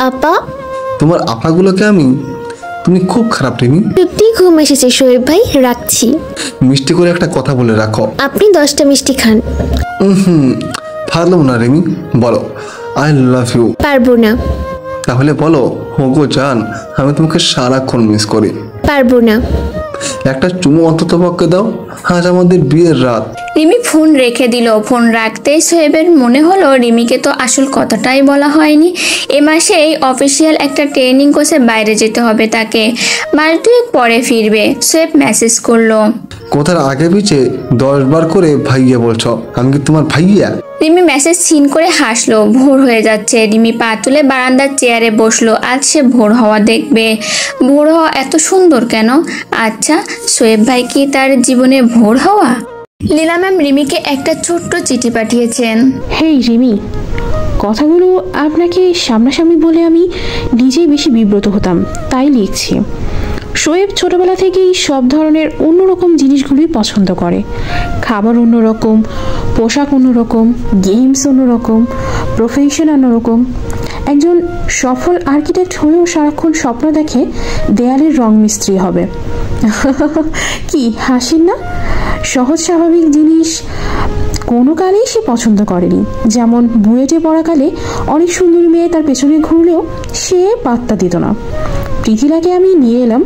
আপা। তোমার আপাগুলোকে আমি। তুমি খুব খারাপ রিমি। সত্যি ঘুম এসেছে শোয়েব ভাই, রাখছি। মিষ্টি করে একটা কথা বলে রাখো। আপনি 10টা মিষ্টি খান। পারলাম না রিমি, বলো আই লাভ ইউ। পারবো না। তাহলে বলো হোগো জান, আমি তোমাকে সারাক্ষণ মিস করি। পারবো না। একটা চুমু অন্তত পক্ষে দাও, আজ আমাদের বিয়ের রাত। রিমি ফোন রেখে দিল। ফোন রাখতেই শোয়েবের মনে হলো রিমিকে তো আসল কথাটাই বলা হয়নি। এ মাসেই অফিসিয়াল একটা ট্রেনিং কোর্সে বাইরে যেতে হবে তাকে। মাস 2 পরে ফিরবে। শোয়েব মেসেজ করলো, কথার আগে পিছে 10 বার করে ভাইয়া বলছো, আমি কি তোমার ভাইয়া? রিমি মেসেজ সিন করে হাসলো। ভোর হয়ে যাচ্ছে। রিমি পা তুলে বারান্দার চেয়ারে বসলো। আজ সে ভোর হওয়া দেখবে। ভোর হওয়া এত সুন্দর কেন? আচ্ছা, শোয়েব ভাই কি তার জীবনে ভোর হওয়া? লীলা ম্যাম রিমিকে একটা ছোট্ট চিঠি পাঠিয়েছেন। হেই রিমি, কথাগুলো আপনাকে সামনাসামনি বলে আমি নিজেই বেশি বিব্রত হতাম, তাই লিখছি। শোয়েব ছোটবেলা থেকেই সব ধরনের অন্যরকম জিনিসগুলোই পছন্দ করে। খাবার অন্যরকম, পোশাক অন্যরকম, গেমস অন্যরকম, প্রফেশন অন্যরকম। একজন সফল আর্কিটেক্ট হয়েও সারাক্ষণ স্বপ্ন দেখে দেয়ালের রং মিস্ত্রি হবে। কি হাসির না? সহজ স্বাভাবিক জিনিস কোনো কালেই সে পছন্দ করেনি। যেমন বুয়েটে পড়াকালে অনেক সুন্দরী মেয়ে তার পেছনে ঘুরলেও সে পাত্তা দিত না। প্রীতিলাকে আমি নিয়ে এলাম,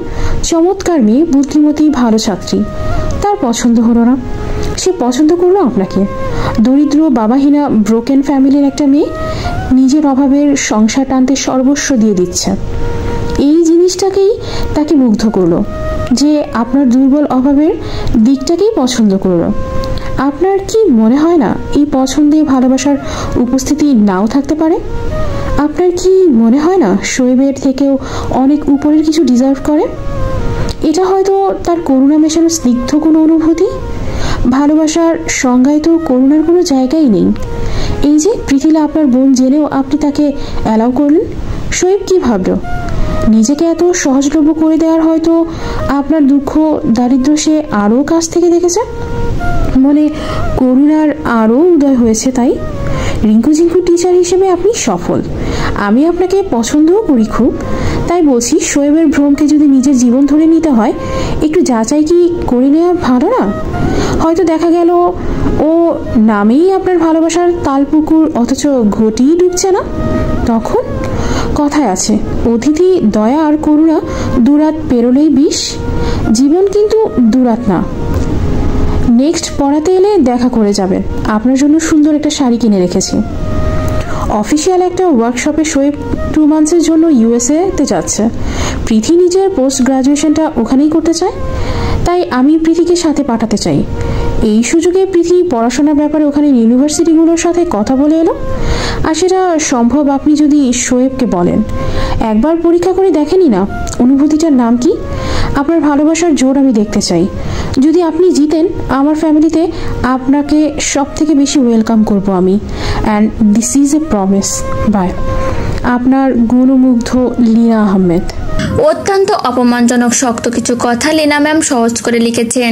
চমৎকার মেয়ে, বুদ্ধিমতী, ভালো ছাত্রী। তার পছন্দ হলো না, সে পছন্দ করলো আপনাকে। দরিদ্র, বাবাহীনা, ব্রোকেন ফ্যামিলির একটা মেয়ে, নিজের অভাবের সংসার টানতে সর্বস্ব দিয়ে দিচ্ছে। এই জিনিসটাকেই তাকে মুগ্ধ করলো যে আপনার দুর্বল অভাবের দিকটাকেই পছন্দ করলো। আপনার কি মনে হয় না এই পছন্দে ভালোবাসার উপস্থিতি নাও থাকতে পারে? আপনার কি মনে হয় না শোয়েবের থেকেও অনেক উপরের কিছু ডিজার্ভ করে? এটা হয়তো তার করুণা মেশানো স্নিগ্ধ কোনো অনুভূতি। ভালোবাসার সংজ্ঞায় তো করুণার কোনো জায়গাই নেই। এই যে পৃথিলা আপনার বোন জেনেও আপনি তাকে অ্যালাউ করলেন, শোয়েব কি ভাবল? নিজেকে এত সহজলভ্য করে দেওয়ার হয়তো আপনার দুঃখ দারিদ্র সে আরও কাছ থেকে দেখেছে, মনে করুণার আরও উদয় হয়েছে। তাই রিঙ্কু ঝিঙ্কু টিচার হিসেবে আপনি সফল, আমি আপনাকে পছন্দও করি খুব। তাই বলছি, শোয়েবের ভ্রমকে যদি নিজের জীবন ধরে নিতে হয়, একটু যাচাই কি করে নেওয়া ভালো না? হয়তো দেখা গেল ও নামেই আপনার ভালোবাসার তালপুকুর, অথচ ঘটিই ডুবছে না। তখন কথায় আছে, অতিথি দয়া আর করুণা দুরাত পেরোলেই বিষ। জীবন কিন্তু দুরাত না। নেক্সট পড়াতে এলে দেখা করে যাবেন। আপনার জন্য সুন্দর একটা শাড়ি কিনে রেখেছি। অফিসিয়াল একটা ওয়ার্কশপে শোয়েব 2 মান্থসের জন্য USA-তে যাচ্ছে। প্রীতি নিজের পোস্ট গ্রাজুয়েশনটা ওখানেই করতে চায়, তাই আমি প্রীতিকে সাথে পাঠাতে চাই। এই সুযোগে প্রীতি পড়াশোনার ব্যাপারে ওখানে ইউনিভার্সিটিগুলোর সাথে কথা বলে এলো। আর সেটা সম্ভব আপনি যদি শোয়েবকে বলেন। একবার পরীক্ষা করে দেখেনি না অনুভূতিটার নাম কি? আপনার ভালোবাসার জোর আমি দেখতে চাই। যদি আপনি জিতেন, আমার ফ্যামিলিতে আপনাকে সব থেকে বেশি ওয়েলকাম করব আমি। And this is a promise. Bye, আপনার গুণমুগ্ধ লীনা আহমেদ। অত্যন্ত অপমানজনক শক্ত কিছু কথা লীনা ম্যাম সহজ করে লিখেছেন।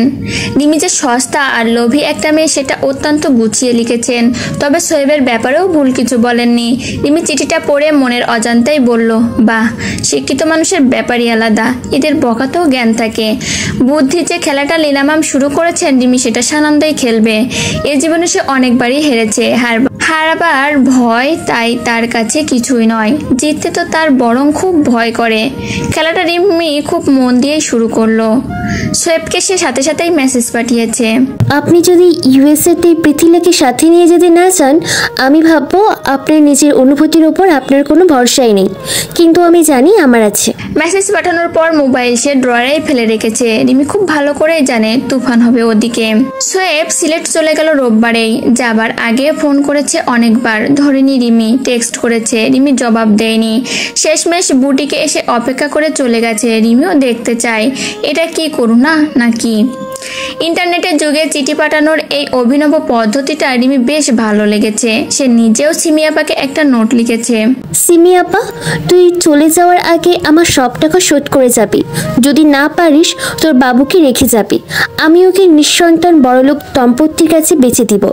রিমি যে সস্তা আর লোভী একটা মেয়ে সেটা অত্যন্ত গুছিয়ে লিখেছেন। তবে শোয়েবের ব্যাপারেও ভুল কিছু বলেননি। রিমি চিঠিটা পড়ে মনের অজান্তেই বলল, বাহ, শিক্ষিত মানুষের ব্যাপারই আলাদা, এদের বকাতেও জ্ঞান থাকে। বুদ্ধির যে খেলাটা লীনা ম্যাম শুরু করেছেন, রিমি সেটা সানন্দেই খেলবে। এ জীবনে সে অনেকবারই হেরেছে। হারাবার ভয় তাই তার কাছে কিছুই নয়, জিততে তো তার বরং খুব ভয় করে। খেলাটা রিমি খুব মন দিয়ে শুরু করলো। শোয়েবকে সে সাথে সাথেই মেসেজ পাঠিয়েছে, আপনি যদি USA-তে পৃথিলাকে সাথে নিয়ে যেতে না চান, আমি ভাববো আপনার নিজের অনুভূতির ওপর আপনার কোনো ভরসাই নেই, কিন্তু আমি জানি আমার আছে। মেসেজ পাঠানোর পর মোবাইল সে ড্রয়ারে ফেলে রেখেছে। রিমি খুব ভালো করে জানে তুফান হবে ওদিকে। শোয়েব সিলেট চলে গেল রোববারেই। যাবার আগে ফোন করেছে অনেকবার, ধরেনি রিমি। টেক্সট করেছে, রিমি জবাব দেয়নি। শেষমেশ বুটিকে এসে অপেক্ষা করে চলে গেছে। রিমিও দেখতে চায় এটা কি করুণা নাকি। ইন্টারনেটের যুগে চিঠি পাঠানোর এই অভিনব পদ্ধতিটা রিমি বেশ ভালো লেগেছে। সে নিজেও সিমি আপাকে একটা নোট লিখেছে, সিমি আপা, তুই চলে যাওয়ার আগে আমার সব টাকা শোধ করে যাবি। যদি না পারিস তোর বাবুকে রেখে যাবি। আমি ওকে নিঃসন্তান বড়লোক দম্পতির কাছে বেচে দিব,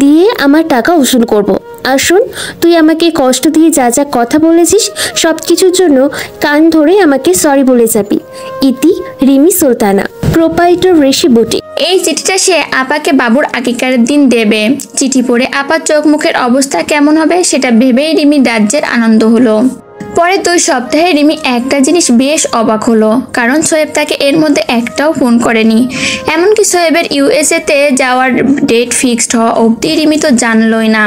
দিয়ে আমার টাকা উসুল করব। আর শোন, তুই আমাকে কষ্ট দিয়ে যা যা কথা বলেছিস সব কিছুর জন্য কান ধরে আমাকে সরি বলে যাবি। ইতি, রিমি সুলতানা, প্রোপাইটর ঋষি বুটি। এই চিঠিটা সে আপাকে বাবুর আকিকারের দিন দেবে। চিঠি পড়ে আপার চোখ মুখের অবস্থা কেমন হবে সেটা ভেবেই রিমির রাজ্যের আনন্দ হলো। পরে 2 সপ্তাহে রিমি একটা জিনিস বেশ অবাক হলো, কারণ শোয়েব তাকে এর মধ্যে একটাও ফোন করেনি। এমনকি শোয়েবের USA-তে যাওয়ার ডেট ফিক্সড হওয়া অবধি রিমি তো জানলই না।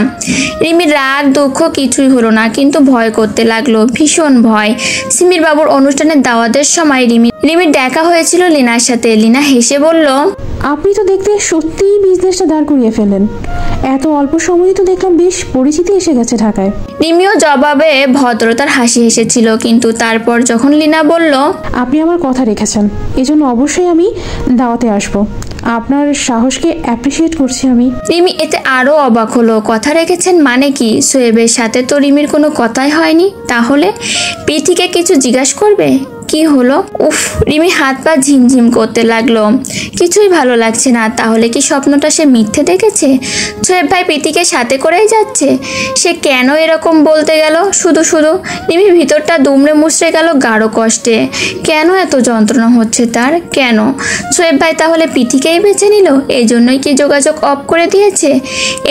রিমির রাগ দুঃখ কিছুই হলো না, কিন্তু ভয় করতে লাগলো, ভীষণ ভয়। সিমির বাবুর অনুষ্ঠানের দাওয়াতের সময় রিমির দেখা হয়েছিল লীনার সাথে। লীনা হেসে বলল, আপনি তো দেখতে সত্যিই বিজনেসটা দাঁড় করিয়ে ফেললেন। এত অল্প সময়ে তো দেখলাম বেশ পরিচিতি এসে গেছে ঢাকায়। রিমিও জবাবে ভদ্রতার হাসি হেসেছিল, কিন্তু তারপর যখন লীনা বলল, আপনি আমার কথা রেখেছেন, এজন্য অবশ্যই আমি দাওয়াতে আসব। আপনার সাহসকে অ্যাপ্রিসিয়েট করছি আমি। রিমি এতে আরো অবাক হলো। কথা রেখেছেন মানে কি? শোয়েবের সাথে তো রিমির কোনো কথাই হয়নি। তাহলে প্রীতিকে কিছু জিজ্ঞাসা করবে? কি হলো? উফ, রিমি হাত পা ঝিমঝিম করতে লাগলো। কিছুই ভালো লাগছে না। তাহলে কি স্বপ্নটা সে মিথ্যে দেখেছে? সোয়েব ভাই প্রীতিকে সাথে করেই যাচ্ছে। সে কেন এরকম বলতে গেল? শুধু শুধু রিমির ভিতরটা দুমড়ে মুচড়ে গেল গাঢ় কষ্টে। কেন এত যন্ত্রণা হচ্ছে তার? কেন? সোয়েব ভাই তাহলে প্রীতিকেই বেছে নিল? এই জন্যই কি যোগাযোগ অফ করে দিয়েছে?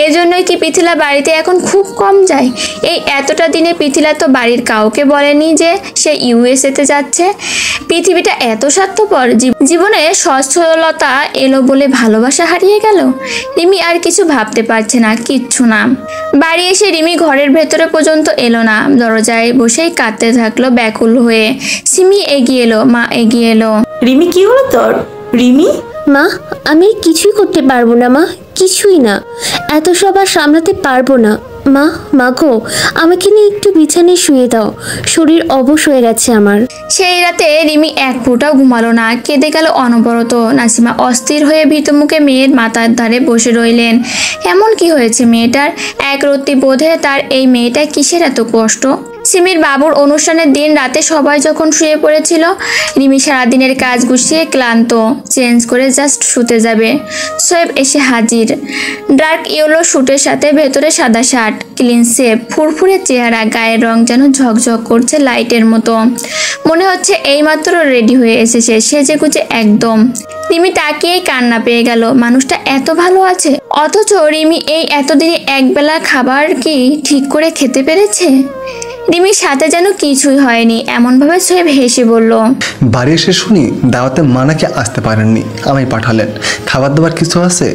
এই জন্যই কি পৃথিলা বাড়িতে এখন খুব কম যায়? এই এতটা দিনে পৃথিলা তো বাড়ির কাউকে বলেনি যে সে ইউএসএতে যাচ্ছে। পৃথিবীটা এত স্বার্থপর। জীবনে সচ্ছলতা এলো বলে ভালোবাসা হারিয়ে গেল। রিমি আর কিছু ভাবতে পারছে না, কিচ্ছু না। বাড়ি এসে রিমি ঘরের ভেতরে পর্যন্ত এলো না, দরজায় বসেই কাঁদতে থাকলো ব্যাকুল হয়ে। সিমি এগিয়ে এলো, মা এগিয়ে এলো। রিমি কি হলো তোর? রিমি, মা, আমি কিছুই করতে পারবো না মা, কিছুই না। এত সব আর সামলাতে পারবো না। মা গো, আমাকে নিয়ে একটু বিছানায় শুয়ে দাও, শরীর অবশ হয়ে গেছে আমার। সেই রাতে রিমি এক ফোঁটাও ঘুমালো না, কেঁদে গেল অনবরত। নাসিমা অস্থির হয়ে ভীত মুখে মেয়ের মাথার ধারে বসে রইলেন। এমন কি হয়েছে মেয়েটার? এক রত্তি বোধে তার এই মেয়েটা কিসের এত কষ্ট? সিমির বাবুর অনুষ্ঠানের দিন রাতে সবাই যখন শুয়ে পড়েছিল, রিমি সারাদিনের কাজ গুছিয়ে ক্লান্ত, চেঞ্জ করে জাস্ট শুতে যাবে। সোয়েব এসে হাজির। ডার্ক ইয়েলো স্যুটের সাথে ভেতরে সাদা শার্ট, ক্লিন শেভ, ফুরফুরে চেহারা, গায়ের রং যেন ঝকঝক করছে লাইটের মতো। মনে হচ্ছে এইমাত্র রেডি হয়ে এসেছে, সেজে গুজে একদম। রিমি তাকিয়েই কান্না পেয়ে গেল। মানুষটা এত ভালো আছে, অথচ রিমি এই এতদিনে একবেলা খাবার কি ঠিক করে খেতে পেরেছে? রিমির সাথে যেন কিছুই হয়নি, এমনভাবে সোয়েব হেসে বলল। বাড়ি এসে শুনি দাওয়াতে মানাকে আসতে পারেননি, আমায় পাঠালেন। খাবার দাবার কিছু আছে?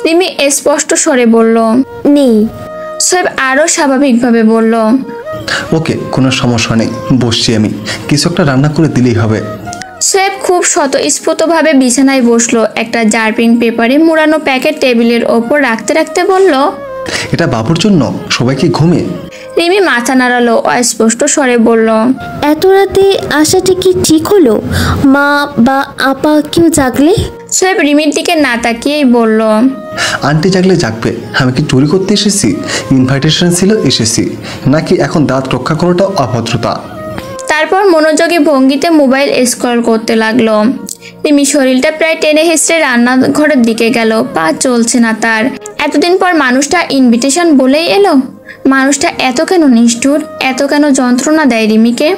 রিমি স্পষ্ট স্বরে বলল, নেই। সোয়েব আরো স্বাভাবিকভাবে বলল, ওকে, কোনো সমস্যা নেই, বসছি আমি। কিছু একটা রান্না করে দিলেই হবে। সোয়েব খুব স্বতঃস্ফূর্তভাবে বিছানায় বসলো। একটা জার্পিং পেপারে মুড়ানো প্যাকেট টেবিলের ওপর রাখতে রাখতে বলল, এটা বাবুর জন্য। সবাই কি ঘুমে? রিমি মাথা নাড়ালো, অস্পষ্ট স্বরে বলল, এত রাতে আসাটা কি ঠিক হলো? মা বা আপা কেউ জাগলে? সোয়েব রিমির দিকে না তাকিয়েই বলল, আন্টি জাগলে জাগবে। আমি কি চুরি করতে এসেছি? ইনভাইটেশন ছিল, এসেছি। নাকি এখন দাঁত রক্ষা করাটাও অভদ্রতা? তারপর মনোযোগী ভঙ্গিতে মোবাইল স্ক্রল করতে লাগলো। রিমি শরীরটা প্রায় টেনে হেসড়ে রান্নাঘরের দিকে গেল। পা চলছে না তার। এতদিন পর মানুষটা ইনভিটেশন বলেই এলো। মানুষটা এত কেন নিষ্ঠুর, এত কেন যন্ত্রণা দেয় রিমিকে?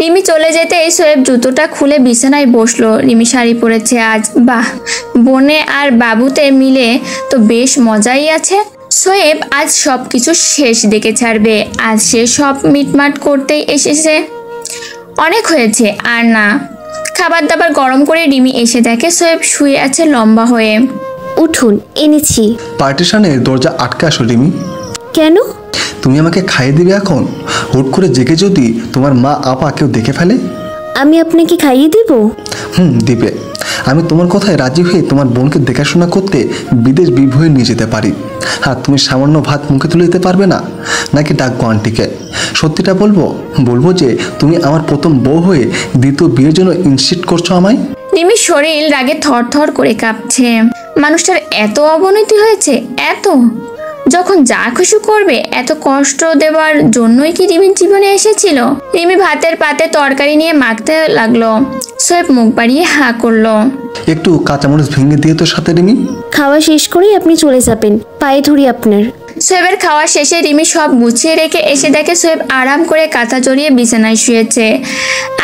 রিমি চলে যেতে এই সোয়েব জুতোটা খুলে বিছানায় বসলো। রিমি শাড়ি পরেছে আজ। বাহ, বোনে আর বাবুতে মিলে তো বেশ মজাই আছে। সোয়েব আজ সব কিছু শেষ দেখে ছাড়বে। আজ সে সব মিটমাট করতেই এসেছে। অনেক হয়েছে, আর না। খাবার দাবার গরম করে রিমি এসে দেখে সোয়েব শুয়ে আছে লম্বা হয়ে। উঠুন, এনেছি। পার্টিশনের দরজা আটকে আসো রিমি। কেন? তুমি আমাকে খাইয়ে দিবে এখন? হুট করে জেগে যদি তোমার মা আপা কেউ দেখে ফেলে? আমি আপনাকে খাইয়ে দিব? দিবে। আমি তোমার কথায় রাজি হয়ে তোমার বোনকে দেখাশোনা করতে বিদেশ বিভয়ে নিয়ে যেতে পারি। আর তুমি সামান্য ভাত মুখে তুলে দিতে পারবে না? নাকি ডাকবো আন্টিকে? সত্যিটা বলবো যে তুমি আমার প্রথম বউ হয়ে দ্বিতীয় বিয়ের জন্য ইনসিস্ট করছো আমায়? রিমির শরীর রাগে থরথর করে কাঁপছে। মানুষটার এত অবনতি হয়েছে, এত। যখন যা খুশি করবে, এত কষ্ট দেওয়ার জন্যই কি রিমির জীবনে এসেছিল? রিমি ভাতের পাতে তরকারি নিয়ে মাখতে লাগলো। সোয়েব মুখ বাড়িয়ে হাঁ করলো। একটু কাঁচামরিচ ভেঙে দিয়ে তো সাথে রিমি। খাওয়া শেষ করেই আপনি চলে যাবেন, পায়ে ধরি আপনার। সোয়েবের খাওয়া শেষে রিমি সব গুছিয়ে রেখে এসে দেখে সোয়েব আরাম করে কাঁথা জড়িয়ে বিছানায় শুয়েছে।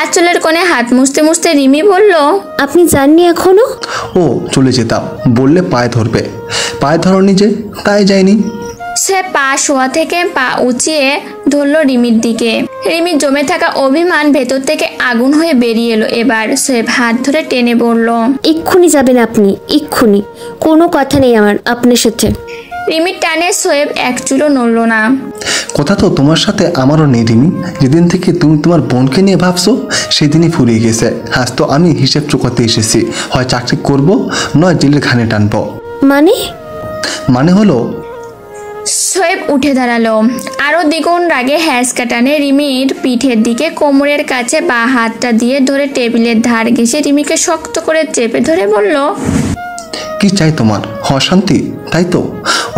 আঁচলের কোণে হাত মুছতে মুছতে রিমি বলল, আপনি যাননি এখনো? ও, চলে যেতাম বললে পায়ে ধরবে। পায়ে ধরনি যে, তাই যায়নি। সে পা শোয়া থেকে পা উঁচিয়ে ধরল রিমির দিকে। রিমির জমে থাকা অভিমান ভেতর থেকে আগুন হয়ে বেরিয়ে এলো। এবার সোয়েব হাত ধরে টেনে বলল, এক্ষুনি যাবেন আপনি, এক্ষুনি। কোনো কথা নেই আমার আপনার সাথে। রিমির টানে সোয়েব এক চুলও নড়ল না। কথা তো তোমার সাথে আমারও নেই রিমি। যেদিন থেকে তুমি তোমার বোনকে নিয়ে ভাবছো, সেদিনই ফুরিয়ে গেছে। আজ তো আমি হিসেব চুকাতে এসেছি। হয় চাকরি করব, নয় জেলের ঘানে টানবো। মানে হলো। সোয়েব উঠে দাঁড়ালো। আরো দ্বিগুণ রাগে হ্যাঁস কাটানে রিমির পিঠের দিকে কোমরের কাছে বা হাতটা দিয়ে ধরে টেবিলের ধার ঘেঁষে রিমিকে শক্ত করে চেপে ধরে বলল, কি চাই তোমার? অশান্তি? তাই তো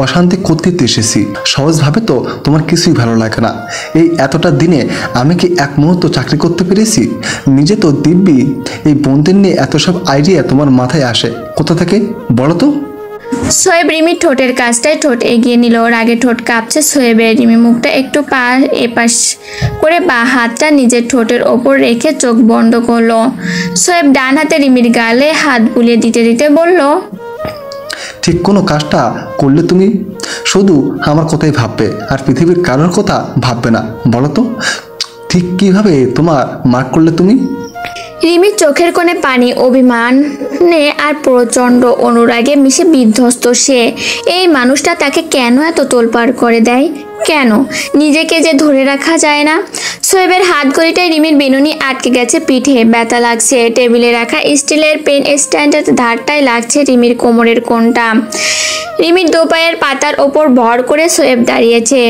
অশান্তি করতে তো এসেছি। সহজভাবে তো তোমার কিছুই ভালো লাগে না। এই এতটা দিনে আমি কি এক মুহূর্ত চাকরি করতে পেরেছি? নিজে তো দিব্যি এই বোনদের নিয়ে এত সব আইডিয়া তোমার মাথায় আসে কোথা থেকে বলো তো? সোয়েব রিমির ঠোঁটের কাছটায় ঠোঁট এগিয়ে নিল। রাগে ঠোঁট কাঁপছে সোয়েবের। রিমি মুখটা একটু এপাশ করে বা হাতটা নিজের ঠোঁটের ওপর রেখে চোখ বন্ধ করলো। সোয়েব ডান হাতে রিমির গালে হাত বুলিয়ে দিতে দিতে বলল, ঠিক কোনো কাজটা করলে তুমি শুধু আমার কথাই ভাববে আর পৃথিবীর কারোর কথা ভাববে না। বলো তো ঠিক কিভাবে তোমার মার্ক করলে তুমি? রিমির চোখের কোণে পানি, অভিমানে আর প্রচণ্ড অনুরাগে মিশে বিধ্বস্ত সে। এই মানুষটা তাকে কেন এত তোলপাড় করে দেয়? কেন নিজেকে যে ধরে রাখা যায় না? সোয়েবের হাত ঘড়িটায় রিমির বিনুনি আটকে গেছে পিঠে, ব্যথা লাগছে। টেবিলে রাখা স্টিলের পেন স্ট্যান্ডের ধারটায় লাগছে রিমির কোমরের কোণটা। রিমির দোপায়ের পাতার ওপর ভর করে সোয়েব দাঁড়িয়েছে।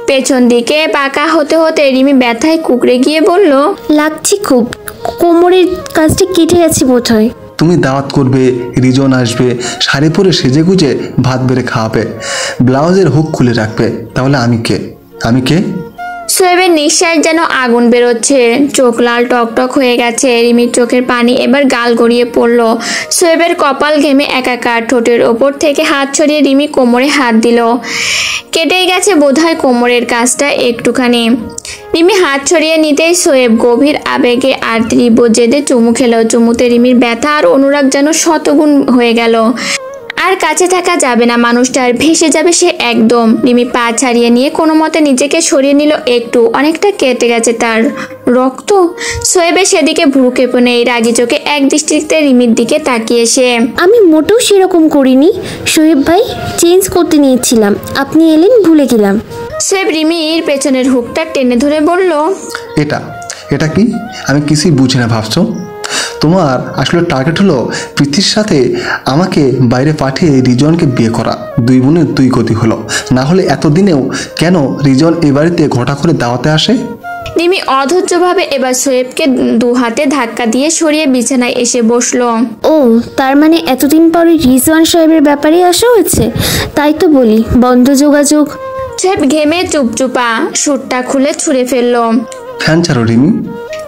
পেছন দিকে পাকা হতে হতে রিমি ব্যথায় কুকড়ে গিয়ে বলল, লাগছে খুব, কোমরের কাজটা কেটে গেছে বোধ হয়। তুমি দাওয়াত করবে, রিজন আসবে, শাড়ি পরে সেজে গুজে ভাত বেড়ে খাওয়াবে, ব্লাউজের হুক খুলে রাখবে, তাহলে আমি কে? আমি কে? সোয়েবের নিঃশ্বাস যেন আগুন বেরোচ্ছে, চোখ লাল টকটক হয়ে গেছে। রিমির চোখের পানি এবার গাল গড়িয়ে পড়ল। সোয়েবের কপাল ঘেমে একাকার। ঠোঁটের ওপর থেকে হাত ছড়িয়ে রিমি কোমরে হাত দিল। কেটেই গেছে বোধহয় কোমরের কাজটা একটুখানি। রিমি হাত ছড়িয়ে নিতেই সোয়েব গভীর আবেগে আর তীব্র জেদে চুমু খেল। চুমুতে রিমির ব্যথা আর অনুরাগ যেন শতগুণ হয়ে গেল। আর কাছে থাকা যাবে না মানুষটার, ভেসে যাবে সে একদম। রিমি পা ছাড়িয়ে নিয়ে কোনো মতে নিজেকে সরিয়ে নিল একটু। অনেকটা কেটে গেছে তার রক্ত। সোয়েবের সেদিকে ভ্রু কেঁপে নেই। রাগি চোখে এক দৃষ্টিতে রিমির দিকে তাকিয়ে সে, আমি মোটেও সেরকম করিনি শোয়েব ভাই, চেঞ্জ করতে নিয়েছিলাম, আপনি এলেন ভুলে গেলাম। সোয়েব রিমির পেছনের হুকটা টেনে ধরে বলল, এটা কি? আমি কিছুই বুঝি না ভাবছো? তোমার আসলে টার্গেট হলো প্রীতির সাথে আমাকে বাইরে পাঠিয়ে রিজনকে বিয়ে করা। দুই বোনের দুই গতি হলো। না হলে এতদিনেও কেন রিজন এ বাড়িতে ঘটা করে দাওয়াতে আসে? রিমি অধৈর্যভাবে এবার সোয়েবকে দু হাতে ধাক্কা দিয়ে সরিয়ে বিছানায় এসে বসলো। ও, তার মানে এতদিন পরে রিজওয়ান সাহেবের ব্যাপারে আসা হয়েছে। তাই তো বলি বন্ধ যোগাযোগ। সোয়েব ঘেমে চুপচুপা সুটটা খুলে ছুঁড়ে ফেললো। ফ্যান ছাড়ো রিমি।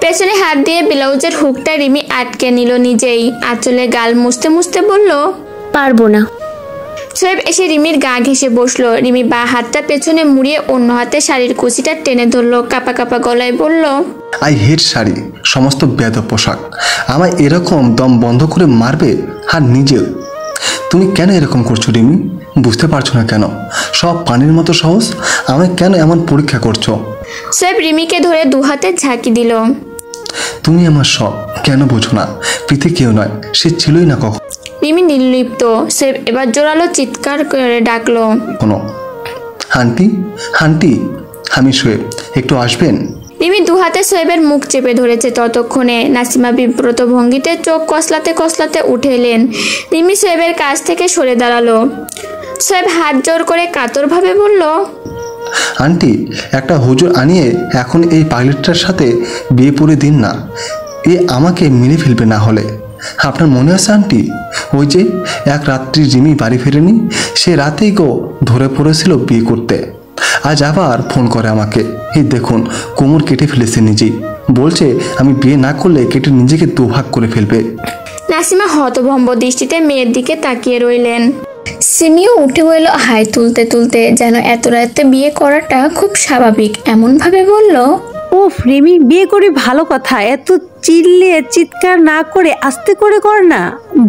পেছনে হাত দিয়ে ব্লাউজের হুকটা রিমি আটকে নিল নিজেই। আঁচলে গাল মুছতে মুছতে বলল, পারবো না। সোয়েব এসে রিমির গা ঘেঁষে বসলো। রিমি বা হাতটা পেছনে মুড়িয়ে অন্য হাতে শাড়ির কুচিটা টেনে ধরলো। কাপা কাপা গলায় বলল, আই হেট শাড়ি, সমস্ত বেয়াদব পোশাক। আমায় এরকম দম বন্ধ করে মারবে? আর নিজেও তুমি কেন এরকম করছো রিমি? বুঝতে পারছো না কেন? সব পানির মতো সহজ। আমায় কেন এমন পরীক্ষা করছো? সোয়েব রিমিকে ধরে দু হাতে ঝাঁকি দিল। তুমি আমার সব কেন বোঝো না? প্রীতি কেউ নয়, সে ছিলই না কখন। রিমি নির্লিপ্ত। সোয়েব এবার জোরালো চিৎকার করে ডাকলো, কোনো আন্টি, আন্টি, আমি সোয়েব, একটু আসবেন? রিমি দু হাতে সোয়েবের মুখ চেপে ধরেছে ততক্ষণে। নাসিমা বিব্রত ভঙ্গিতে চোখ কসলাতে কসলাতে উঠে এলেন। রিমি সোয়েবের কাছ থেকে সরে দাঁড়ালো। সোয়েব হাত জোর করে কাতরভাবে বলল, আন্টি, একটা হুজুর আনিয়ে এখন এই পাইলটটার সাথে বিয়ে পড়ে দিন না। এ আমাকে মেরে ফেলবে না হলে। আপনার মনে আছে আন্টি, ওই যে এক রাত্রি রিমি বাড়ি ফেরেনি, সে রাতেই গো ধরে পড়েছিল বিয়ে করতে। আজ আবার ফোন করে আমাকে। এই দেখুন কোমর কেটে ফেলেছে নিজেই। বলছে আমি বিয়ে না করলে কেটে নিজেকে দুভাগ করে ফেলবে। নাসিমা হতভম্ব দৃষ্টিতে মেয়ের দিকে তাকিয়ে রইলেন। সিমিও উঠে বলল হাই তুলতে তুলতে, যেন এত রাতে বিয়ে করাটা খুব স্বাভাবিক এমন ভাবে বলল, উফ রিমি, বিয়ে করে ভালো কথা, এত চিল্লিয়ে চিৎকার না করে আস্তে করে কর না।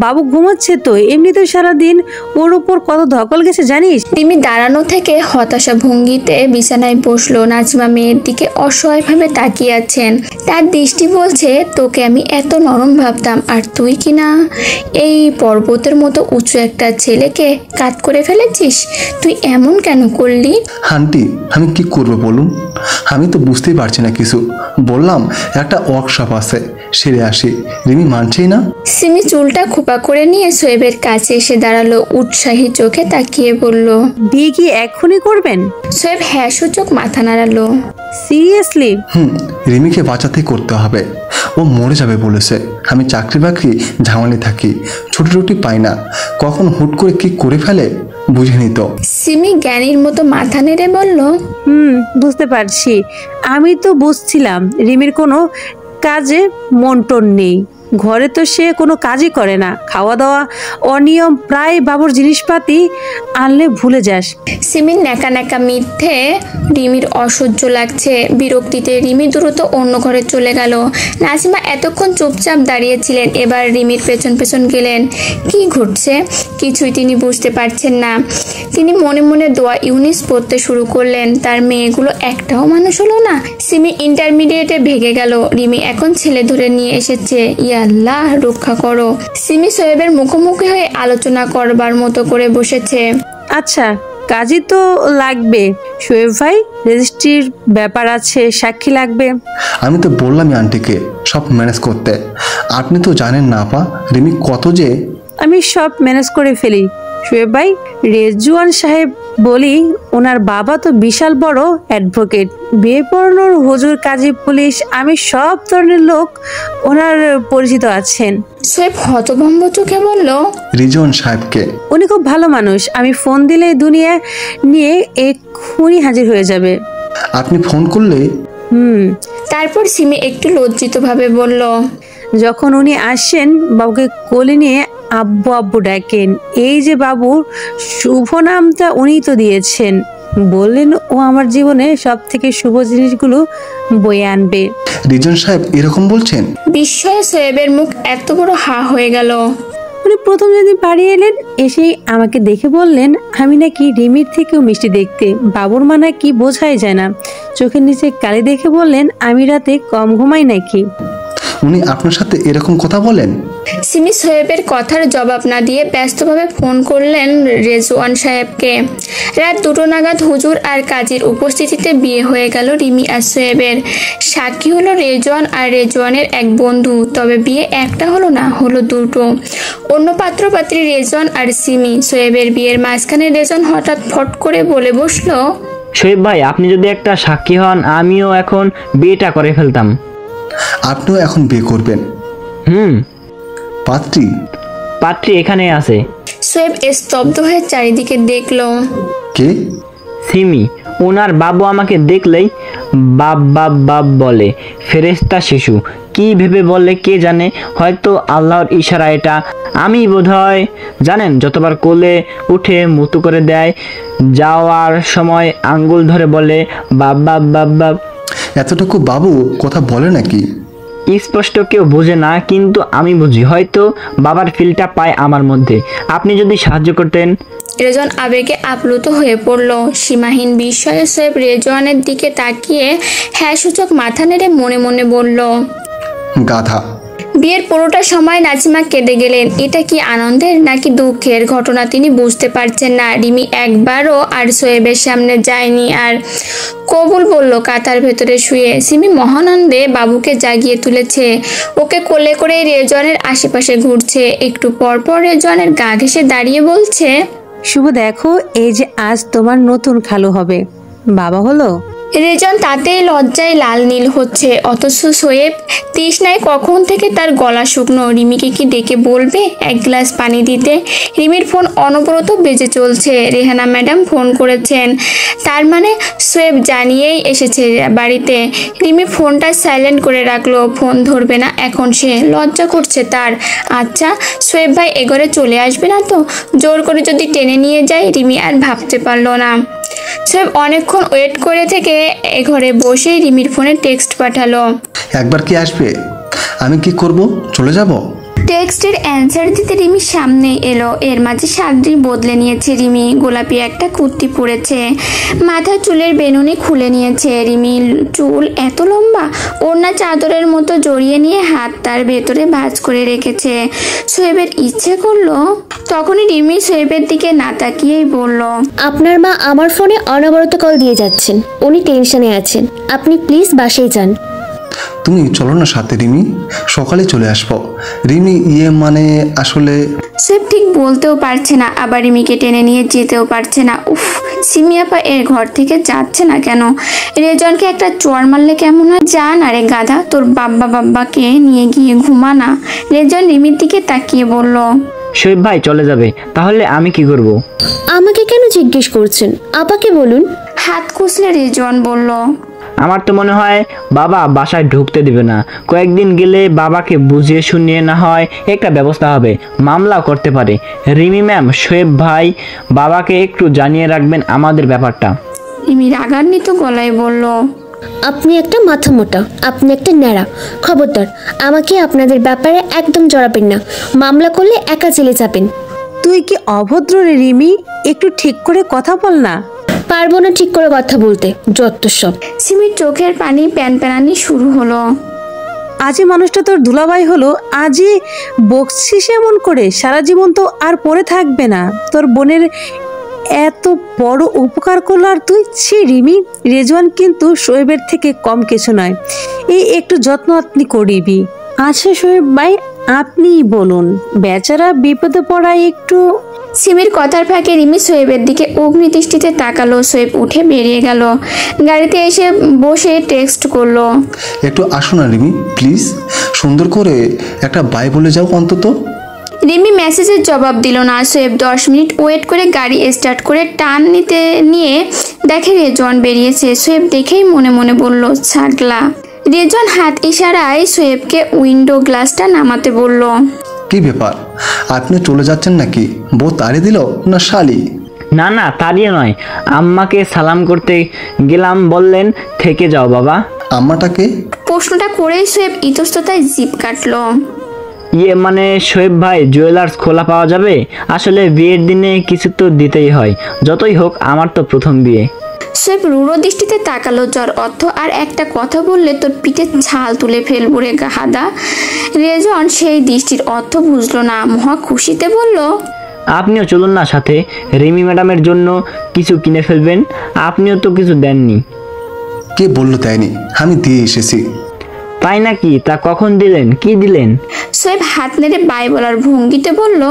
বাবু ঘুমাচ্ছে তো, এমনিতে সারাদিন ওর উপর কত ধকল গেছে জানিস। রিমি দাঁড়ানো থেকে হতাশা ভঙ্গিতে বিছানায় বসলো। নাজমা মেয়ের দিকে অসহায়ভাবে তাকিয়ে আছেন। তার দৃষ্টি বলছে, তোকে আমি এত নরম ভাবতাম, আর তুই কিনা এই পর্বতের মতো উঁচু একটা ছেলেকে কাত করে ফেলেছিস। তুই এমন কেন করলি? আন্টি, আমি কি করবো বলুন? আমি তো বুঝতেই পারছি না কিছু। বললাম একটা ওয়ার্কশপ আছে, সেরে আসি। রিমি মানছেই না। সিমি চুলটা খোপা করে নিয়ে সোয়েবের কাছে এসে দাঁড়ালো, উৎসাহী চোখে তাকিয়ে বলল, বিয়ে কি এখনই করবেন? সোয়েব হ্যাঁ সূচক মাথা নাড়ালো। সিরিয়াসলি? রিমিকে বাঁচাতে করতে হবে। ও মরে যাবে বলেছে। আমি চাকরি বাকরি ঝামেলি থাকি, ছুটি টুটি পাই না, কখন হুট করে কি করে ফেলে বুঝিনি তো। সিমি জ্ঞানীর মতো মাথা নেড়ে বলল, বুঝতে পারছি। আমি তো বুঝছিলাম রিমির কোনো কাজে মন টন নেই। ঘরে তো সে কোনো কাজই করে না, খাওয়া দাওয়া অনিয়ম, প্রায় বাবুর জিনিসপাতি আনলে ভুলে যাস। সিমির ন্যাকা ন্যাকা মিথ্যে রিমির অসহ্য লাগছে। বিরক্তিতে রিমি দ্রুত অন্য ঘরে চলে গেল। নাজিমা এতক্ষণ চুপচাপ দাঁড়িয়েছিলেন, এবার রিমির পেছন পেছন গেলেন। কি ঘটছে কিছুই তিনি বুঝতে পারছেন না। তিনি মনে মনে দোয়া ইউনিস পড়তে শুরু করলেন। তার মেয়েগুলো একটাও মানুষ হলো না। সিমি ইন্টারমিডিয়েটে ভেগে গেল। রিমি এখন ছেলে ধরে নিয়ে এসেছে। ইয়া আল্লাহ, রক্ষা করো। সিমি সোয়েবের মুখোমুখি হয়ে আলোচনা করবার মতো করে বসেছে। আচ্ছা, কাজই তো লাগবে শোয়েব ভাই, রেজিস্ট্রির ব্যাপার আছে, সাক্ষী লাগবে। আমি তো বললামই আন্টিকে সব ম্যানেজ করতে। আপনি তো জানেন না আপা, রিমি কত যে। আমি সব ম্যানেজ করে ফেলি শোয়েব ভাই। রেজওয়ান সাহেব বলি, ওনার বাবা তো বিশাল বড় অ্যাডভোকেট, বিয়ে পড়ানোর হুজুর, কাজী, পুলিশ, আমি সব ধরনের লোক ওনার পরিচিত আছেন। সোয়েব হতভম্ব চোখে বলল, রিজওয়ান সাহেবকে? উনি খুব ভালো মানুষ, আমি ফোন দিলে দুনিয়া নিয়ে এক্ষুনি হাজির হয়ে যাবে। আপনি ফোন করলে? তারপর সিমি একটু লজ্জিতভাবে বলল, যখন উনি আসেন বাবুকে কোলে নিয়ে আব্বু আব্বু ডাকেন। এই যে বাবুর শুভ নামটা উনি তো দিয়েছেন, বললেন ও আমার জীবনে সব থেকে শুভ জিনিসগুলো বয়ে আনবে। রিজওয়ান সাহেব এরকম বলছেন? বিস্ময়ে সোয়েবের মুখ এত বড় হা হয়ে গেল। উনি প্রথম যেদিন বাড়ি এলেন, এসেই আমাকে দেখে বললেন আমি নাকি রিমির থেকেও মিষ্টি দেখতে। বাবুর মানা কি বোঝাই যায় না। চোখের নিচে কালি দেখে বললেন আমি রাতে কম ঘুমাই নাকি। উনি আপনার সাথে এরকম কথা বলেন? সিমি সোয়েবের কথার জবাব না দিয়ে ব্যস্তভাবে ফোন করলেন রেজওয়ান সাহেবকে। রাত 2টো নাগাদ হুজুর আর কাজীর উপস্থিতিতে বিয়ে হয়ে গেল রিমি আর সোয়েবের। সাক্ষী হলো রেজওয়ান আর রেজওয়ানের এক বন্ধু। তবে বিয়ে একটা হলো না, হলো দুটো। অন্য পাত্রপাত্রী রেজওয়ান আর সিমি। সোয়েবের বিয়ের মাঝখানে রেজওয়ান হঠাৎ ফট করে বলে বসলো, শোয়েব ভাই, আপনি যদি একটা সাক্ষী হন, আমিও এখন বিয়েটা করে ফেলতাম। আপনিও এখন বিয়ে করবেন? পাত্রী এখানে আছে। সোয়েব স্তব্ধ হয়ে চারিদিকে দেখলো। কে? সিমি। ওনার বাবু আমাকে দেখলেই বাপ বাপ বাপ বলে। ফেরেশতা শিশু কি ভেবে বললে কে জানে, হয়তো আল্লাহর ইশারা এটা। আমি বোধহয় জানেন, যতবার কোলে উঠে মুতু করে দেয়, যাওয়ার সময় আঙ্গুল ধরে বলে বাপ বাপ বাপ বাপ। এতটুকু বাবু কথা বলে নাকি? স্পষ্ট কেউ বোঝে না, কিন্তু আমি বুঝি। হয়তো বাবার ফিলটা পায় আমার মধ্যে। আপনি যদি সাহায্য করতেন। রেজওয়ান আবেগে আপ্লুত হয়ে পড়ল। সীমাহীন বিস্ময়ে সোয়েব রেজওয়ানের দিকে তাকিয়ে হ্যাঁ সূচক মাথা নেড়ে মনে মনে বলল, গাধা। বিয়ের পুরোটা সময় নাজিমা কেঁদে গেলেন। এটা কি আনন্দের নাকি দুঃখের ঘটনা তিনি বুঝতে পারছেন না। রিমি একবারও আর সোয়েবের সামনে যায়নি, আর কবুল বলল কাতার ভেতরে শুয়ে। সিমি মহানন্দে বাবুকে জাগিয়ে তুলেছে। ওকে কোলে করে রেজওয়ানের আশেপাশে ঘুরছে। একটু পর পর রেজওয়ানের গা ঘেঁষে দাঁড়িয়ে বলছে, শুভ দেখো, এই যে আজ তোমার নতুন খালু হবে, বাবা হলো। রেজন তাতেই লজ্জায় লাল নীল হচ্ছে। অথচ সোয়েব তৃষ্ণায় কখন থেকে তার গলা শুকনো। রিমিকে কি ডেকে বলবে এক গ্লাস পানি দিতে? রিমির ফোন অনবরত বেজে চলছে। রেহানা ম্যাডাম ফোন করেছেন, তার মানে সোয়েব জানিয়েই এসেছে বাড়িতে। রিমি ফোনটা সাইলেন্ট করে রাখলো। ফোন ধরবে না এখন সে, লজ্জা করছে তার। আচ্ছা, সোয়েব ভাই এঘরে চলে আসবে না তো? জোর করে যদি টেনে নিয়ে যায়। রিমি আর ভাবতে পারলো না। সোয়েব অনেকক্ষণ ওয়েট করে থেকে ঘরে বসে রিমির ফোনে টেক্সট পাঠালো। একবার কি আসবে? আমি কি করব? চলে যাব? টেক্সটের অ্যান্সার দিতে রিমি সামনে এলো। এর মাঝে শাড়ি বদলে নিয়েছে রিমি। গোলাপি একটা কুর্তি পরেছে, মাথার চুলের বেনুনি খুলে নিয়েছে। রিমি চুল এত লম্বা, ওড়না চাদরের মতো জড়িয়ে নিয়ে হাত তার ভেতরে ভাঁজ করে রেখেছে। সোয়েবের ইচ্ছে করলো, তখনই রিমি সোয়েবের দিকে না তাকিয়েই বলল, আপনার মা আমার ফোনে অনবরত কল দিয়ে যাচ্ছেন, উনি টেনশনে আছেন, আপনি প্লিজ বাসায় যান। তুমি চলো না সাথে রিমি, সকালে চলে আসবো। রিমি মানে আসলে সোয়েব ঠিক বলতেও পারছে না, আবার রিমিকে টেনে নিয়ে যেতেও পারছে না। উফ, সিমি আপা এর ঘর থেকে যাচ্ছে না কেন? রেজনকে একটা চড় মারলে কেমন হয়? যা না রে গাধা, তোর বাব্বাকে নিয়ে গিয়ে ঘুমা না। রেজন রিমির দিকে তাকিয়ে বলল। শোয়েব ভাই চলে যাবে, তাহলে আমি কি করব? আমাকে কেন জিজ্ঞেস করছেন? আপাকে বলুন। হাত কুচলে রেজন বলল। আমার তো মনে হয় বাবা বাসায় ঢুকতে দিবে না। কয়েকদিন গেলে বাবাকে বুঝিয়ে শুনিয়ে না হয় একটা ব্যবস্থা হবে, মামলা করতে পারে। রিমি ম্যাম, শোয়েব ভাই বাবাকে একটু জানিয়ে রাখবেন আমাদের ব্যাপারটা। রিমি রাগান্বিত গলায় বলল। আপনি একটা মাথা মোটা, আপনি একটা ন্যাড়া। খবরদার আমাকে আপনাদের ব্যাপারে একদম জড়াবেন না, মামলা করলে একা জেলে যাবেন। তুই কি অভদ্র রে রিমি, একটু ঠিক করে কথা বল না। পারবো না ঠিক করে কথা বলতে, যত সব। সিমির চোখের পানি প্যানপ্যানানি শুরু হলো। আজই মানুষটা তোর দুলাভাই হলো, আজই বকছিস এমন করে? সারা জীবন তো আর পড়ে থাকবে না। তোর বোনের এত বড় উপকার করলো আর তুই? ছি রিমি, রেজওয়ান কিন্তু শোয়েবের থেকে কম কিছু নয়। এই একটু যত্ন আপনি করিবি। আচ্ছা শোয়েব ভাই, আপনিই বলুন, বেচারা বিপদে পড়ায় একটু। সিমির কথার ফাঁকে রিমি সোয়েবের দিকে অগ্নিদৃষ্টিতে তাকালো। সোয়েব উঠে বেরিয়ে গেল, গাড়িতে এসে বসে টেক্সট করলো। একটু আসো না রিমি প্লিজ, সুন্দর করে একটা বাই বলে যাও অন্তত। রিমি মেসেজের জবাব দিল না। সোয়েব 10 মিনিট ওয়েট করে গাড়ি স্টার্ট করে টান নিয়ে দেখে রেজন বেরিয়েছে। সোয়েব দেখেই মনে মনে বলল, ছাগলা। রেজন হাত ইশারায় সোয়েবকে উইন্ডো গ্লাসটা নামাতে বলল। কি ব্যাপার, আপনি চলে যাচ্ছেন নাকি? বউ তাড়িয়ে দিল না শালি? না না, তাড়িয়ে নয়, আম্মাকে সালাম করতে গেলাম, বললেন থেকে যাও বাবা। আম্মাটাকে? প্রশ্নটা করেই সোয়েব ইতস্ততায় জিভ কাটলো। মানে শোয়েব ভাই, জুয়েলার্স খোলা পাওয়া যাবে? আসলে বিয়ের দিনে কিছু তো দিতেই হয়, যতই হোক আমার তো প্রথম বিয়ে। সোয়েব রূঢ় দৃষ্টিতে তাকালো, যার অর্থ আর একটা কথা বললে তোর পিঠে ছাল তুলে ফেলবো রে গাহাদা। রেজন সেই দৃষ্টির অর্থ বুঝলো না, মহা খুশিতে বলল। আপনিও চলুন না সাথে, রিমি ম্যাডামের জন্য কিছু কিনে ফেলবেন। আপনিও তো কিছু দেননি। কে বললো দেয়নি? আমি দিয়ে এসেছি। তাই নাকি? তা কখন দিলেন? কি দিলেন? সোয়েব হাত নেড়ে বাই বলার ভঙ্গিতে বলল।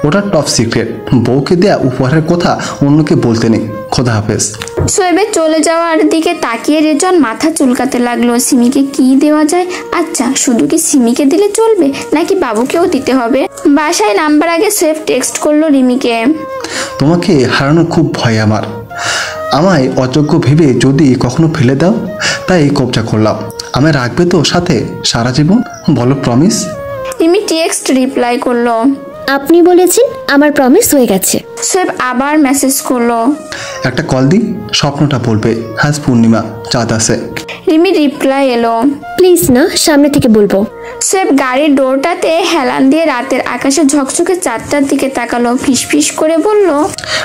ওটা টপ সিক্রেট, বউকে দেয়া উপহারের কথা অন্যকে বলতে নেই। খোদা হাফেজ। সোয়েবের চলে যাওয়ার দিকে তাকিয়ে রেজন মাথা চুলকাতে লাগলো। সিমিকে কি দেওয়া যায়? আচ্ছা, শুধু কি সিমিকে দিলে চলবে নাকি বাবুকেও দিতে হবে? বাসায় নাম্বার আগে সোয়েব টেক্সট করলো রিমিকে। তোমাকে হারানোর খুব ভয় আমার। আমায় অযোগ্য ভেবে যদি কখনো ফেলে দাও, তাই কবজা করলাম। আমায় রাখবে তো সাথে সারা জীবন? বলো প্রমিস। রিমি টেক্সট রিপ্লাই করলো। আপনি বলেছেন, আমার প্রমিস হয়ে গেছে। সোয়েব আবার মেসেজ করলো। একটা কল দি, স্বপ্নটা বলবে। আজ পূর্ণিমা, চাঁদ আছে। রিমি রিপ্লাই এলো। প্লিজ না, সামনে থেকে বলবো। সোয়েব গাড়ির ডোরটাতে হেলান দিয়ে রাতের আকাশে ঝকঝকে চাঁদটার দিকে তাকালো, ফিসফিস করে বলল।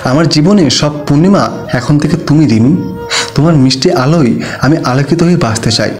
আমার জীবনে সব পূর্ণিমা এখন থেকে তুমি রিমি। তোমার মিষ্টি আলোয় আমি আলোকিত হয়ে বাঁচতে চাই।